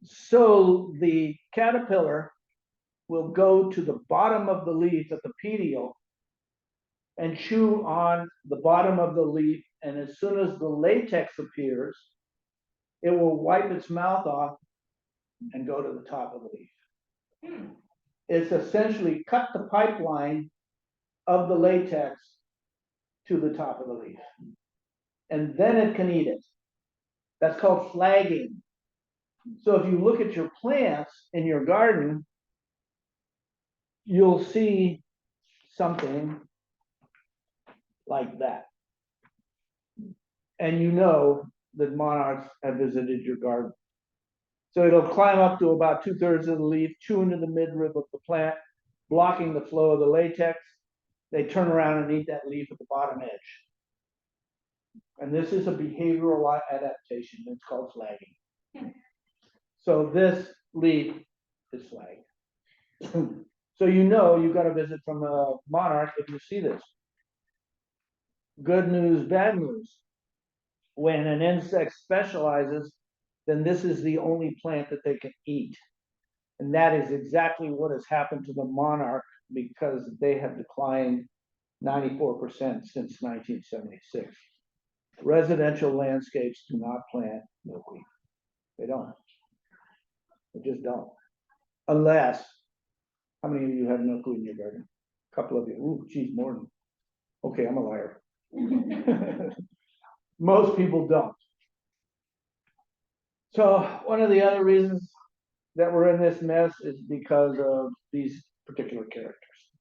So the caterpillar will go to the bottom of the leaf at the petiole and chew on the bottom of the leaf, and as soon as the latex appears, it will wipe its mouth off and go to the top of the leaf. It's essentially cut the pipeline of the latex to the top of the leaf. And then it can eat it. That's called flagging. So if you look at your plants in your garden, you'll see something like that. And you know that monarchs have visited your garden. So it'll climb up to about 2/3 of the leaf, chew into the midrib of the plant, blocking the flow of the latex. They turn around and eat that leaf at the bottom edge. And this is a behavioral adaptation. It's called flagging. So this leaf is flagged. So you know you've got a visit from a monarch if you see this. Good news, bad news. When an insect specializes, then this is the only plant that they can eat. And that is exactly what has happened to the monarch, because they have declined 94% since 1976. Residential landscapes do not plant milkweed. They don't. They just don't. Unless, how many of you have milkweed in your garden? A couple of you. Ooh, geez, more than. Okay, I'm a liar. Most people don't. So one of the other reasons that we're in this mess is because of these particular characters.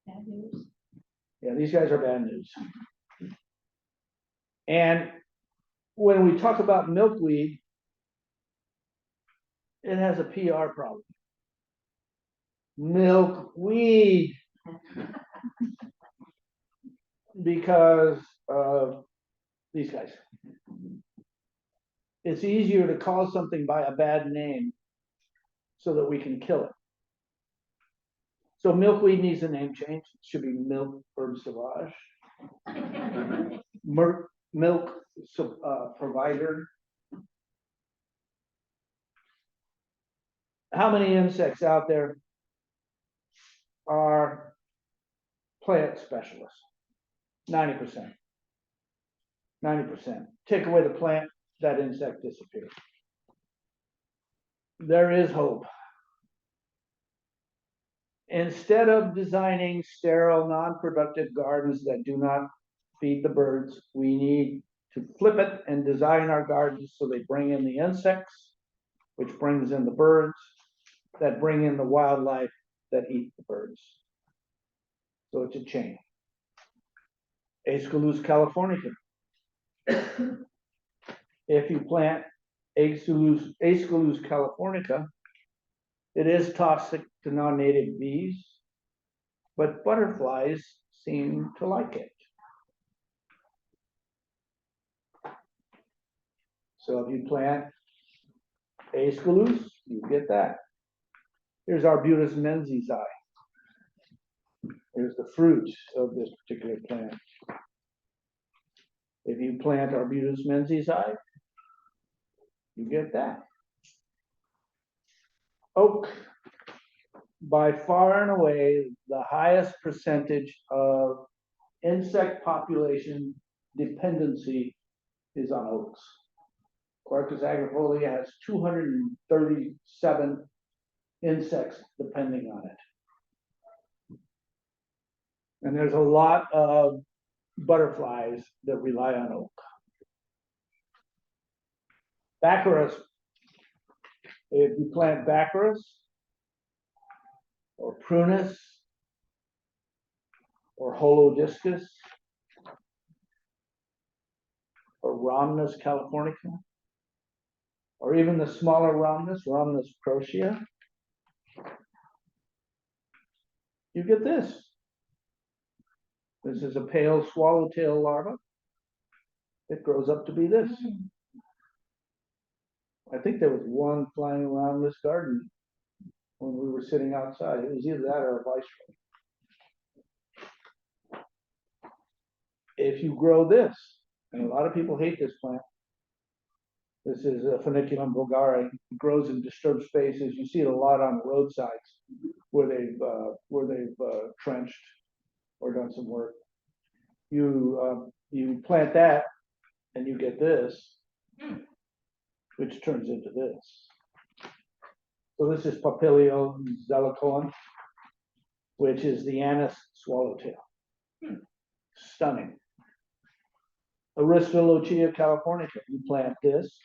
Bad news. Yeah, these guys are bad news. And when we talk about milkweed, it has a PR problem. Milkweed. Because of these guys. It's easier to call something by a bad name so that we can kill it. So milkweed needs a name change. It should be milk herb sauvage. Milk provider. How many insects out there are plant specialists? 90%. 90%. Take away the plant, that insect disappears. There is hope. Instead of designing sterile, non-productive gardens that do not feed the birds, we need to flip it and design our gardens so they bring in the insects, which brings in the birds, that bring in the wildlife that eat the birds. So it's a chain. Aesculus californica. If you plant Aesculus californica, it is toxic to non-native bees, but butterflies seem to like it. So if you plant Aesculus, you get that. Here's Arbutus menziesii. Here's the fruit of this particular plant. If you plant Arbutus menziesii, you get that. Oak, by far and away, the highest percentage of insect population dependency is on oaks. Quercus agrifolia has 237 insects depending on it. And there's a lot of butterflies that rely on oak. Baccharis. If you plant Baccharis or Prunus or Holodiscus, or Rhamnus californica, or even the smaller Rhamnus, Rhamnus crocea, you get this. This is a pale swallowtail larva. It grows up to be this. I think there was one flying around this garden when we were sitting outside. It was either that or a viceroy. If you grow this, and a lot of people hate this plant, this is a Funiculum vulgare. It grows in disturbed spaces. You see it a lot on roadsides where they've trenched or done some work. You plant that, and you get this, which turns into this. So this is Papilio zellicoum, which is the anise swallowtail. Stunning. Aristolochia californica. You plant this,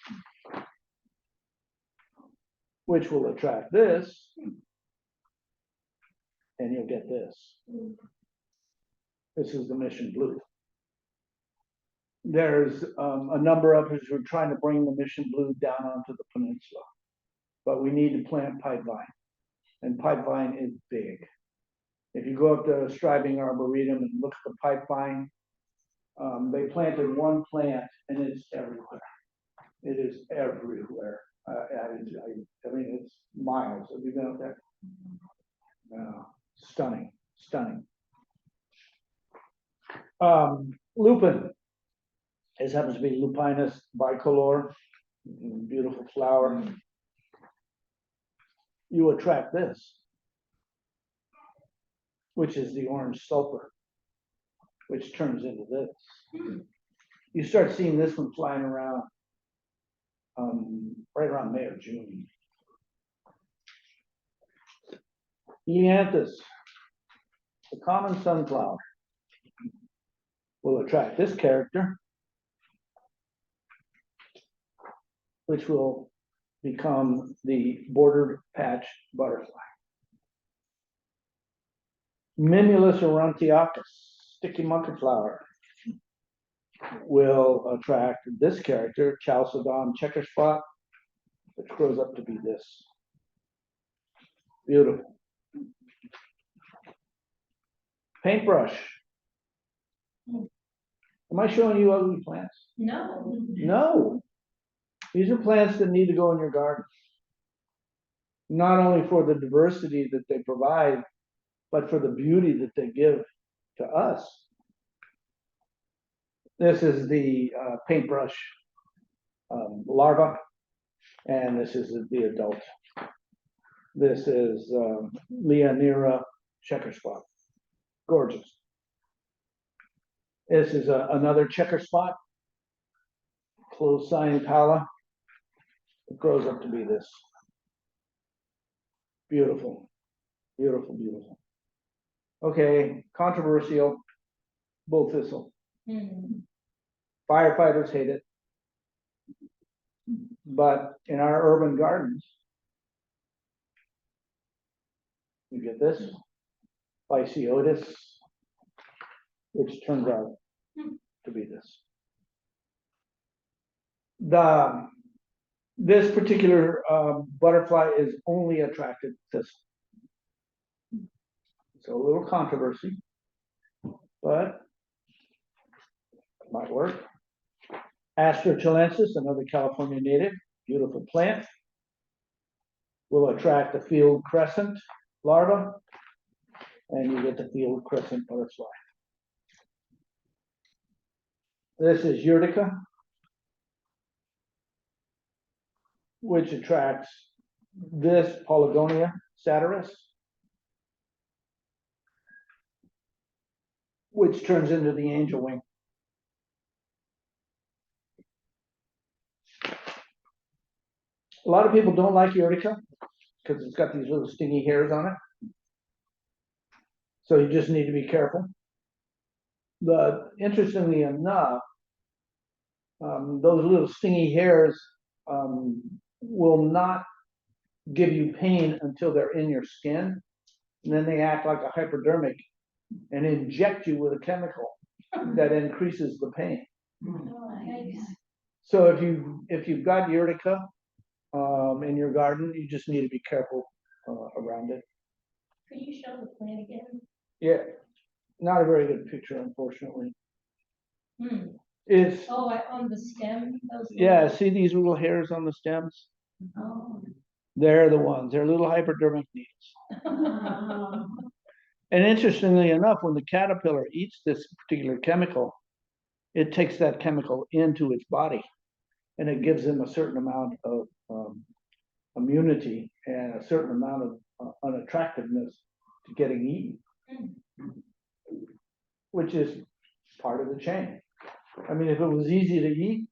which will attract this, and you'll get this. This is the mission blue. There's a number of us who are trying to bring the mission blue down onto the peninsula, but we need to plant pipevine, and pipevine is big. If you go up to Stribing Arboretum and look at the pipevine, they planted one plant and it's everywhere. It is everywhere. I mean, it's miles. Have you been up there? Stunning, stunning. Lupin. This happens to be Lupinus bicolor, beautiful flower. You attract this, which is the orange sulfur, which turns into this. You start seeing this one flying around right around May or June. Eanthus, the common sunflower, will attract this character, which will become the bordered patch butterfly. Mimulus aurantiacus, sticky monkey flower, will attract this character, Chalcedon checker spot, which grows up to be this. Beautiful. Paintbrush. Am I showing you ugly plants? No. No. These are plants that need to go in your garden. Not only for the diversity that they provide, but for the beauty that they give to us. This is the paintbrush larva, and this is the adult. This is Leonera checker spot. Gorgeous. This is another checker spot, Closine pala. It grows up to be this. Beautiful, beautiful, beautiful. Okay, controversial, bull thistle. Firefighters hate it. But in our urban gardens, you get this, Lyciotis, which turns out to be this. This particular butterfly is only attracted to this. So a little controversy, but it might work. Astrochilensis, another California native, beautiful plant, will attract the field crescent larva, and you get the field crescent butterfly. This is Urtica, which attracts this Polygonia satiris, which turns into the angel wing. A lot of people don't like Urtica because it's got these little stingy hairs on it. So you just need to be careful. But interestingly enough, those little stingy hairs will not give you pain until they're in your skin. And then they act like a hypodermic and inject you with a chemical that increases the pain. So if you've got urtica in your garden, you just need to be careful around it. Could you show the plant again? Yeah, not a very good picture, unfortunately. Hmm. It's Oh, on the stem? Those yeah. See these little hairs on the stems? little- They're the ones. They're little hypodermic needles. Oh. And interestingly enough, when the caterpillar eats this particular chemical, it takes that chemical into its body, and it gives them a certain amount of immunity and a certain amount of unattractiveness to getting eaten, which is part of the chain. I mean, if it was easy to eat,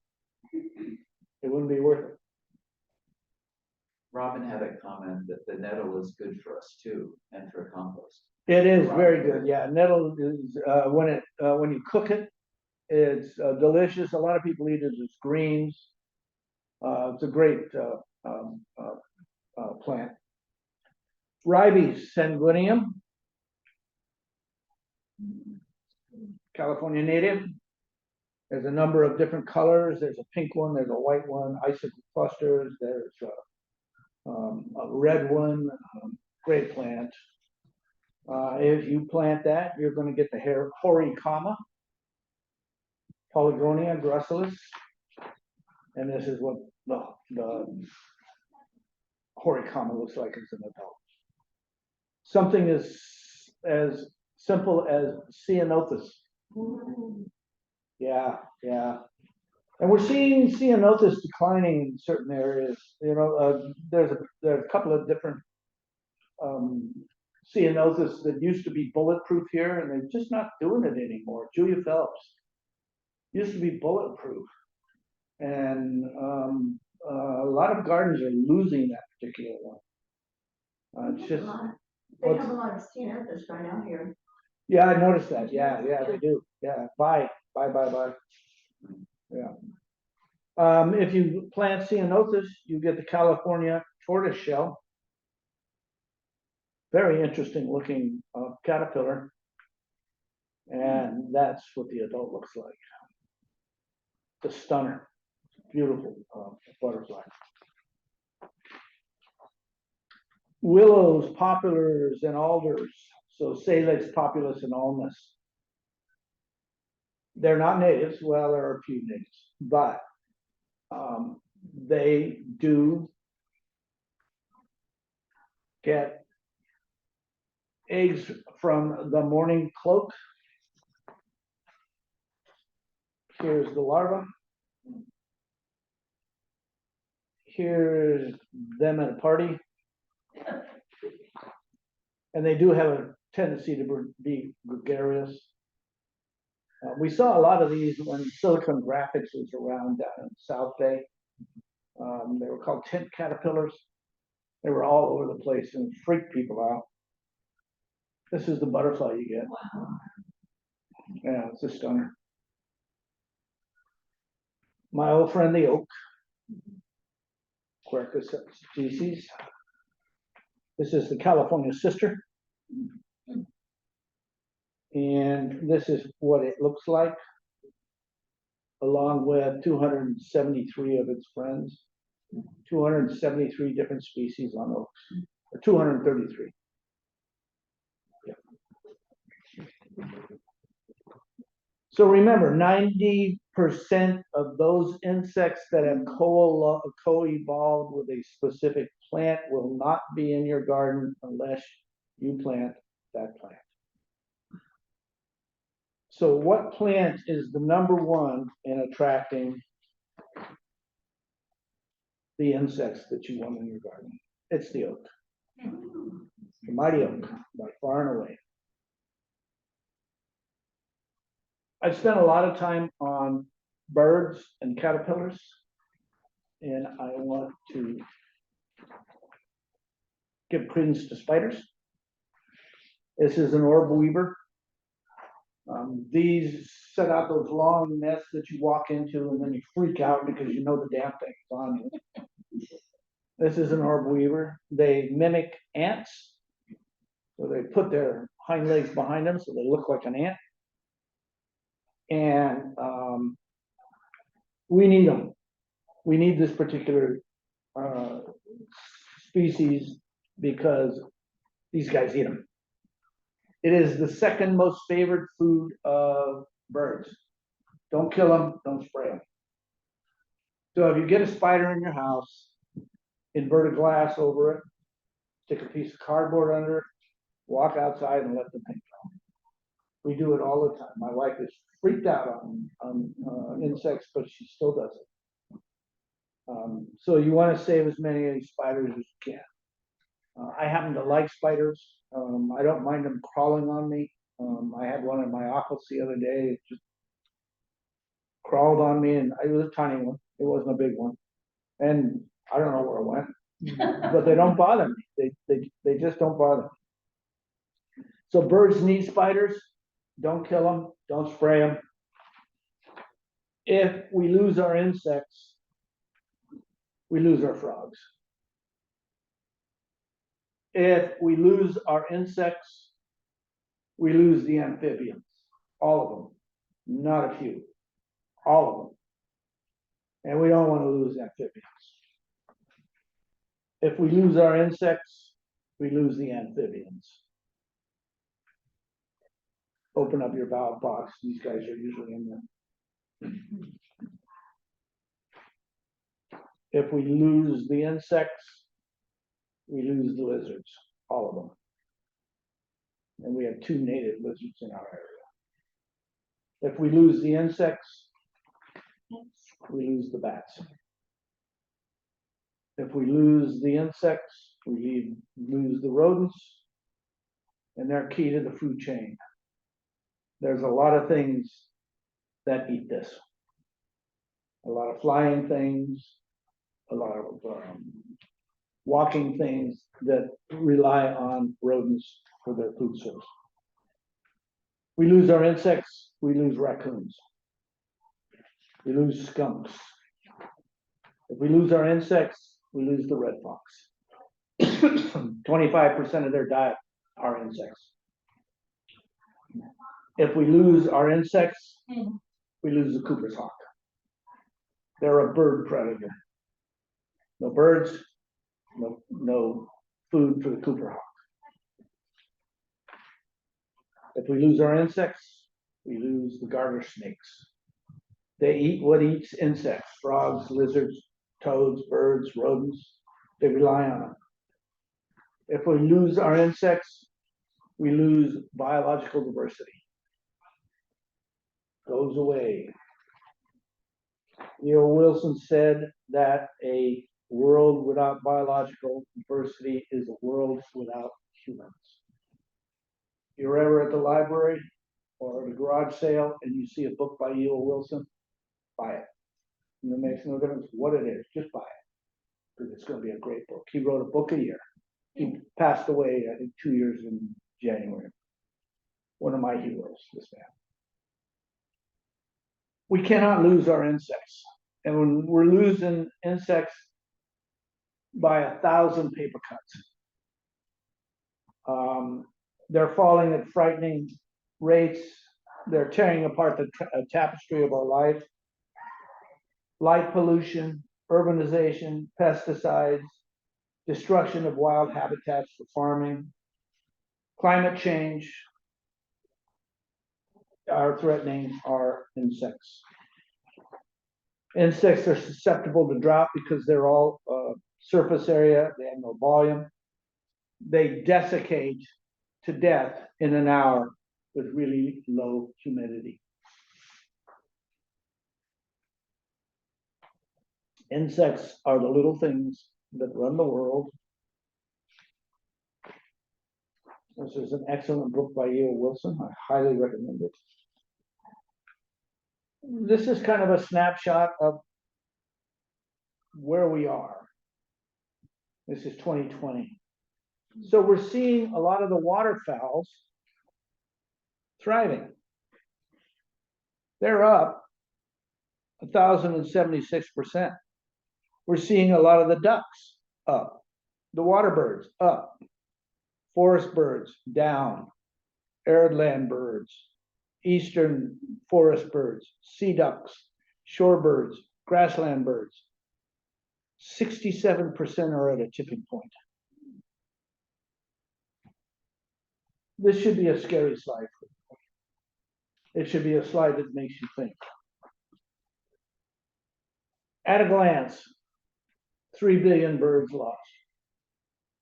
it wouldn't be worth it. Robin had a comment that the nettle is good for us too, and for compost. It is very good. Yeah, nettle is when you cook it, it's delicious. A lot of people eat it as greens. It's a great plant. Ribes sanguineum, California native. There's a number of different colors. There's a pink one, there's a white one, icicle clusters, there's a red one, great plant. If you plant that, you're going to get the Horicama, Polygonia gracilis, and this is what the Horicama looks like as an adult. Something as simple as Ceanothus. Yeah, yeah. And we're seeing Ceanothus declining in certain areas. You know, there's a couple of different Ceanothus that used to be bulletproof here, and they're just not doing it anymore. Julia Phelps used to be bulletproof, and a lot of gardens are losing that particular one. It's just They have a lot of ceanothus right out here. yeah, I noticed that. Yeah, they do. Yeah, bye. Yeah. If you plant Ceanothus, you get the California tortoiseshell. Very interesting looking caterpillar. And that's what the adult looks like. The stunner. Beautiful butterfly. Willows, poplars, and alders. So Salix, populus, and ulmus. They're not natives. Well, there are a few natives, but they do get eggs from the morning cloak. Here's the larva. Here's them at a party. And they do have a tendency to be gregarious. We saw a lot of these when Silicon Graphics was around down in South Bay. They were called tent caterpillars. They were all over the place and freaked people out. This is the butterfly you get. Wow. Yeah, it's a stunner. My old friend the oak, Quercus species. This is the California sister. And this is what it looks like, along with 273 of its friends. 273 different species on oaks, or 233. Yeah. So remember, 90% of those insects that have co-evolved with a specific plant will not be in your garden unless you plant that plant. So what plant is the number one in attracting the insects that you want in your garden? It's the oak. The mighty oak, by far and away. I've spent a lot of time on birds and caterpillars, and I want to give credence to spiders. This is an orb weaver. These set out those long nests that you walk into and then you freak out because you know the damn thing is on you. This is an orb weaver. They mimic ants. So they put their hind legs behind them so they look like an ant. And We need them. We need this particular species because these guys eat them. It is the second most favored food of birds. Don't kill them, don't spray them. So if you get a spider in your house, invert a glass over it, stick a piece of cardboard under it, walk outside and let them hang out. We do it all the time. My wife is freaked out on insects, but she still does it. So you want to save as many of these spiders as you can. I happen to like spiders. I don't mind them crawling on me. I had one in my office the other day. It just crawled on me, and it was a tiny one. It wasn't a big one, and I don't know where it went. But they don't bother me. They just don't bother me. So birds need spiders. Don't kill them. Don't spray them. If we lose our insects, we lose our frogs. If we lose our insects, we lose the amphibians. All of them. Not a few. All of them. And we don't want to lose amphibians. If we lose our insects, we lose the amphibians. Open up your ballot box. These guys are usually in there. If we lose the insects, we lose the lizards, all of them. And we have 2 native lizards in our area. If we lose the insects, we lose the bats. If we lose the insects, we lose the rodents, and they're key to the food chain. There's a lot of things that eat this. A lot of flying things, a lot of walking things that rely on rodents for their food source. We lose our insects, we lose raccoons. We lose skunks. If we lose our insects, we lose the red fox. 25% of their diet are insects. If we lose our insects, we lose the Cooper's hawk. They're a bird predator. No birds, no food for the Cooper hawk. If we lose our insects, we lose the garter snakes. They eat what eats insects, frogs, lizards, toads, birds, rodents. They rely on them. If we lose our insects, we lose biological diversity. Goes away. Leo Wilson said that a world without biological diversity is a world without humans. If you're ever at the library or at a garage sale and you see a book by Leo Wilson, buy it. And it makes no difference what it is, just buy it. Because it's going to be a great book. He wrote a book a year. He passed away, I think, 2 years in January. One of my heroes, this man. We cannot lose our insects. And when we're losing insects by 1,000 paper cuts, they're falling at frightening rates. They're tearing apart the tapestry of our life. Light pollution, urbanization, pesticides, destruction of wild habitats for farming, climate change are threatening our insects. Insects are susceptible to drought because they're all surface area, they have no volume. They desiccate to death in an hour with really low humidity. Insects are the little things that run the world. This is an excellent book by E.O. Wilson. I highly recommend it. This is kind of a snapshot of where we are. This is 2020. So we're seeing a lot of the waterfowls thriving. They're up 1,076%. We're seeing a lot of the ducks up, the water birds up, forest birds down, arid land birds, eastern forest birds, sea ducks, shorebirds grassland birds. 67% are at a tipping point. This should be a scary slide. It should be a slide that makes you think. At a glance, 3 billion birds lost.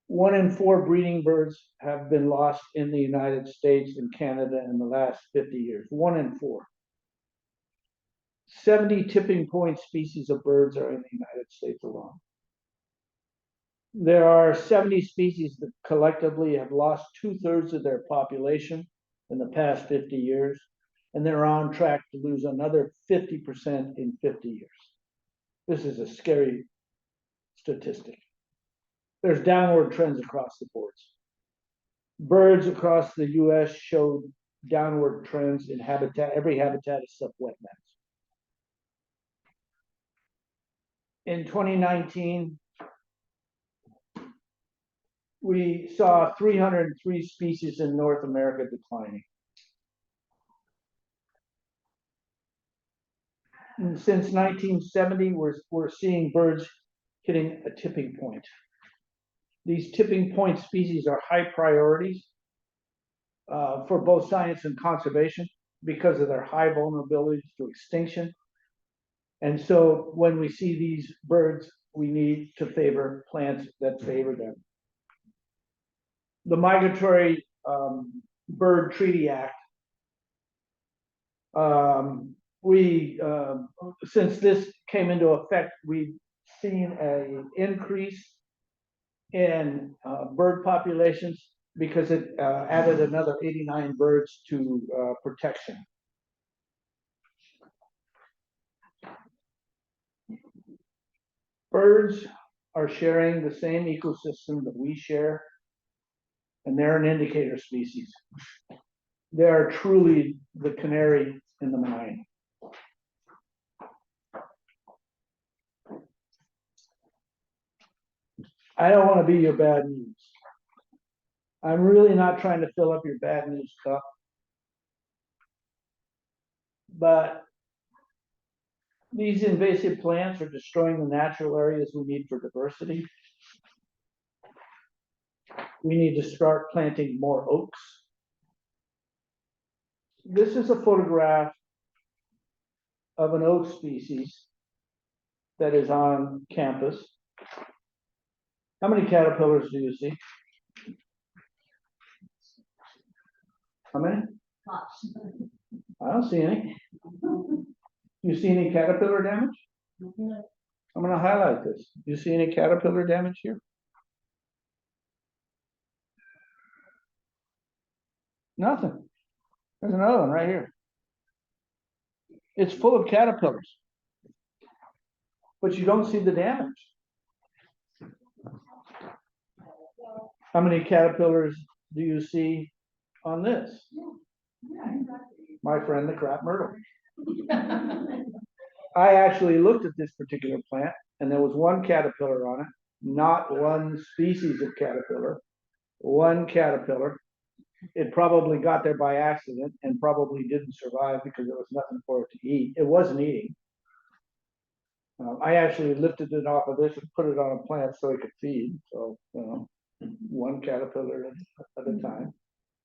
1 in 4 breeding birds have been lost in the United States and Canada in the last 50 years. 1 in 4. 70 tipping point species of birds are in the United States alone. There are 70 species that collectively have lost 2/3 of their population in the past 50 years, and they're on track to lose another 50% in 50 years. This is a scary statistic. There's downward trends across the boards. Birds across the US showed downward trends in habitat, every habitat except wetlands. In 2019, we saw 303 species in North America declining. And since 1970, we're seeing birds hitting a tipping point. These tipping point species are high priorities for both science and conservation because of their high vulnerability to extinction. And so when we see these birds, we need to favor plants that favor them. The Migratory Bird Treaty Act, since this came into effect, we've seen an increase in bird populations because it added another 89 birds to protection. Birds are sharing the same ecosystem that we share, and they're an indicator species. They are truly the canary in the mine. I don't want to be your bad news. I'm really not trying to fill up your bad news cup. But these invasive plants are destroying the natural areas we need for diversity. We need to start planting more oaks. This is a photograph of an oak species that is on campus. How many caterpillars do you see? How many? I don't see any. You see any caterpillar damage? I'm going to highlight this. You see any caterpillar damage here? Nothing. There's another one right here. It's full of caterpillars, but you don't see the damage. How many caterpillars do you see on this? My friend, the crab myrtle. I actually looked at this particular plant, and there was one caterpillar on it, not one species of caterpillar, one caterpillar. It probably got there by accident and probably didn't survive because there was nothing for it to eat. It wasn't eating. I actually lifted it off of this and put it on a plant so it could feed. So, you know, one caterpillar at a time.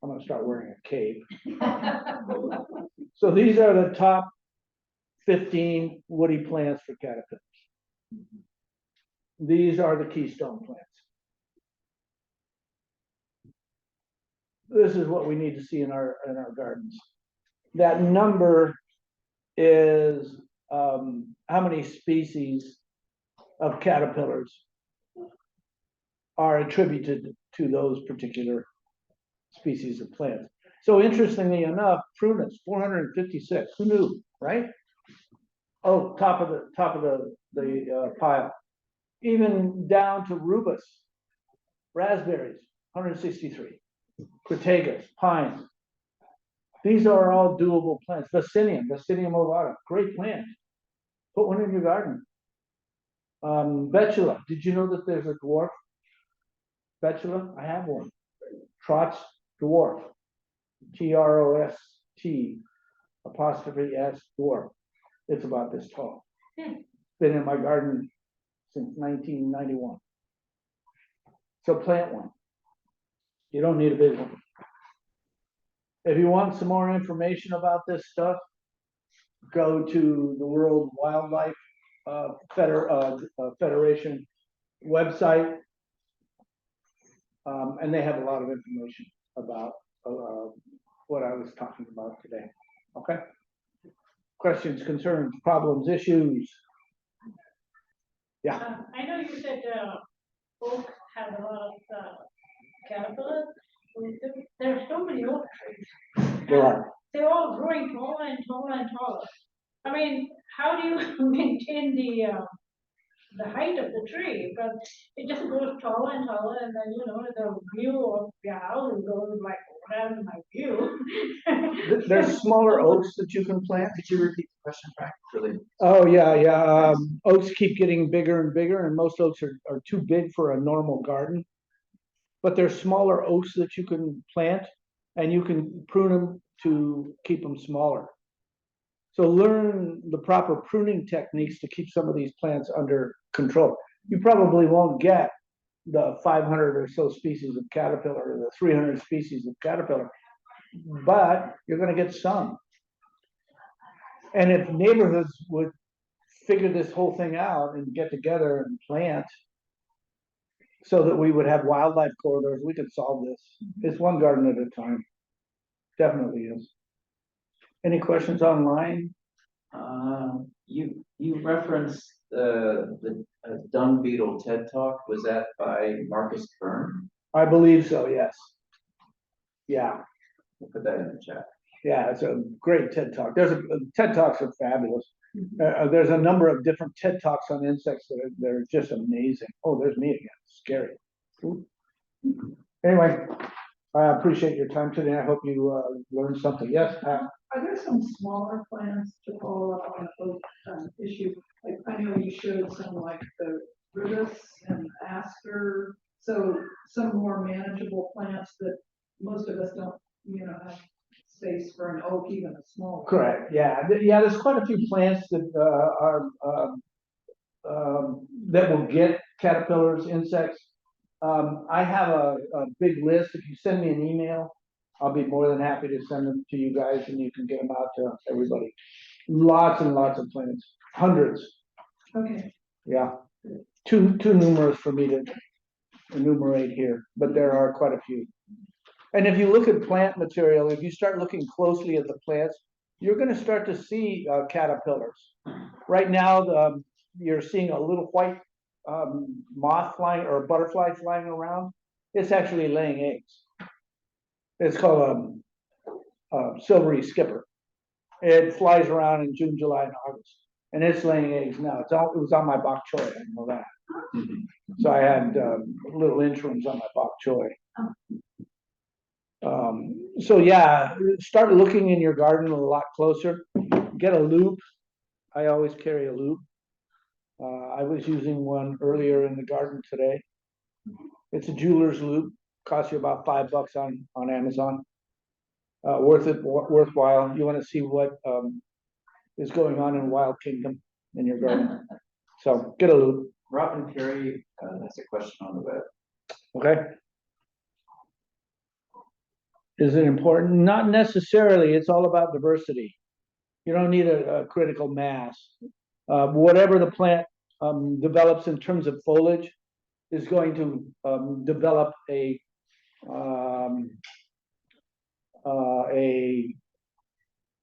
I'm going to start wearing a cape. So these are the top 15 woody plants for caterpillars. These are the keystone plants. This is what we need to see in our gardens. That number is how many species of caterpillars are attributed to those particular species of plants. So interestingly enough, prunus, 456. Who knew, right? Oh, top of the pile. Even down to rubus, raspberries, 163. Crataegus, pines. These are all doable plants. Vaccinium ovata, great plant. Put one in your garden. Betula. Did you know that there's a dwarf betula? I have one. Trots dwarf. TROST apostrophe S dwarf. It's about this tall. Been in my garden since 1991. So plant one. You don't need a big one. If you want some more information about this stuff, go to the World Wildlife Federation website. And they have a lot of information about what I was talking about today. Okay? Questions, concerns, problems, issues? Yeah. I know you said oak have a lot of caterpillars. There are so many oak trees. There are. They're all growing taller and taller and taller. I mean, how do you maintain the height of the tree? Because it just goes taller and taller, and then the view of your house goes like around my view. There's smaller oaks that you can plant. Could you repeat the question, Frank? Really? Oh, yeah. Oaks keep getting bigger and bigger, and most oaks are too big for a normal garden. But there's smaller oaks that you can plant, and you can prune them to keep them smaller. So learn the proper pruning techniques to keep some of these plants under control. You probably won't get the 500 or so species of caterpillar or the 300 species of caterpillar, but you're going to get some. And if neighborhoods would figure this whole thing out and get together and plant so that we would have wildlife corridors, we could solve this. It's one garden at a time. Definitely is. Any questions online? You referenced the dung beetle TED Talk. Was that by Marcus Byrne? I believe so, yes. Yeah, We'll put that in the chat. yeah, it's a great TED Talk. TED Talks are fabulous. There's a number of different TED Talks on insects that are just amazing. Oh, there's me again. Scary. Ooh. Anyway, I appreciate your time today. I hope you learned something. Yes, Pat? Are there some smaller plants to follow up on the oak issue? Like, I know you showed some like the ribis and aster, so some more manageable plants that most of us don't, have space for an oak, even a small one. Correct. Yeah. There's quite a few plants that that will get caterpillars, insects. I have a big list. If you send me an email, I'll be more than happy to send them to you guys, and you can get them out to everybody. Lots and lots of plants, hundreds. Okay. Yeah, too numerous for me to enumerate here, but there are quite a few. And if you look at plant material, if you start looking closely at the plants, you're going to start to see caterpillars. Right now, you're seeing a little white moth flying or a butterfly flying around. It's actually laying eggs. It's called a silvery skipper. It flies around in June, July, and August, and it's laying eggs now. It was on my bok choy, I know that. So I had little interims on my bok choy. So yeah, start looking in your garden a lot closer. Get a loop. I always carry a loop. I was using one earlier in the garden today. It's a jeweler's loop. Costs you about $5 on Amazon. Worthwhile. You want to see what is going on in Wild Kingdom in your garden. So get a loop. Robin Carey has a question on the web. Okay. Is it important? Not necessarily. It's all about diversity. You don't need a critical mass. Whatever the plant develops in terms of foliage is going to develop a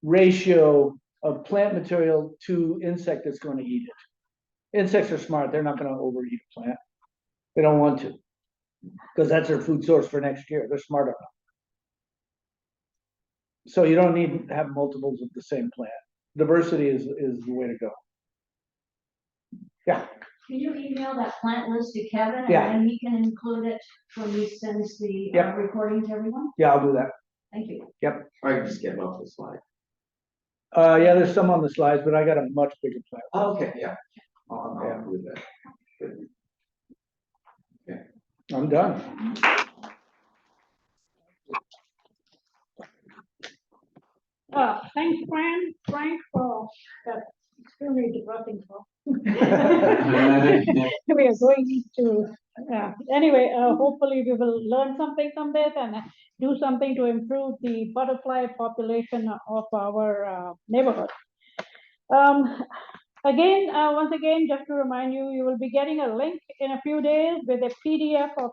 ratio of plant material to insect that's going to eat it. Insects are smart. They're not going to overeat a plant. They don't want to, because that's their food source for next year. They're smart enough. So you don't need to have multiples of the same plant. Diversity is the way to go. Yeah. Can you email that plant list to Kevin, Yeah. and then he can include it when he sends the Yep. recording to everyone? Yeah, I'll do that. Thank you. Yep. Or you can just get off the slide. Yeah, there's some on the slides, but I got a much bigger plant. Oh, okay, yeah. I'll include that. Good. Okay. I'm done. Thanks, Frank, for that extremely depressing talk. We are going to, anyway, hopefully we will learn something from this and do something to improve the butterfly population of our neighborhood. Once again, just to remind you, you will be getting a link in a few days with a PDF of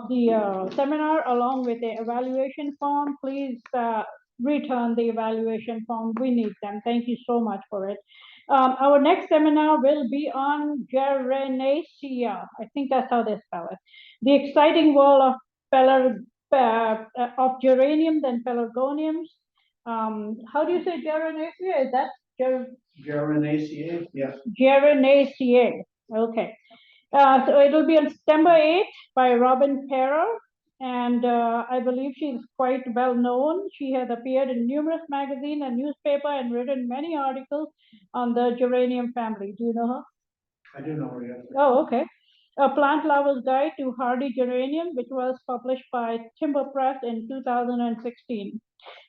the seminar along with the evaluation form. Please return the evaluation form. We need them. Thank you so much for it. Our next seminar will be on Geranaceae. I think that's how they spell it. The exciting world of geraniums and pelargoniums. How do you say Geranaceae? Is that Geranaceae, yes. Geranaceae? Okay. So it'll be on September 8th by Robin Perrer, and I believe she's quite well known. She has appeared in numerous magazines and newspaper and written many articles on the geranium family. Do you know her? I do know her, yes. Oh, okay. A Plant Lover's Guide to Hardy Geranium, which was published by Timber Press in 2016.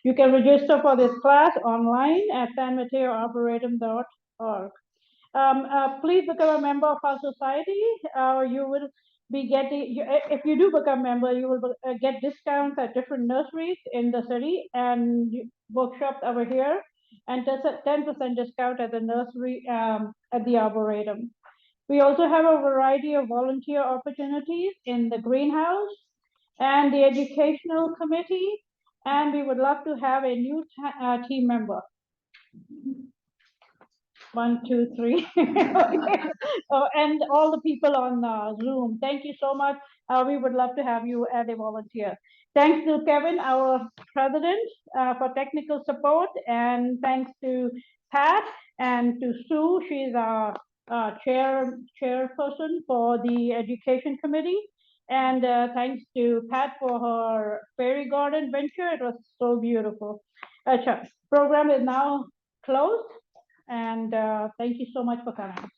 You can register for this class online at sanmateoarboretum.org. Please become a member of our society. You will be getting, if you do become a member, you will get discounts at different nurseries in the city and workshops over here, and 10% discount at the nursery at the Arboretum. We also have a variety of volunteer opportunities in the greenhouse and the educational committee, and we would love to have a new team member. 1, 2, 3. And all the people on Zoom. Thank you so much. We would love to have you as a volunteer. Thanks to Kevin, our president, for technical support, and thanks to Pat and to Sue. She's our chairperson for the education committee. And thanks to Pat for her fairy garden venture. It was so beautiful. Program is now closed. And thank you so much for coming.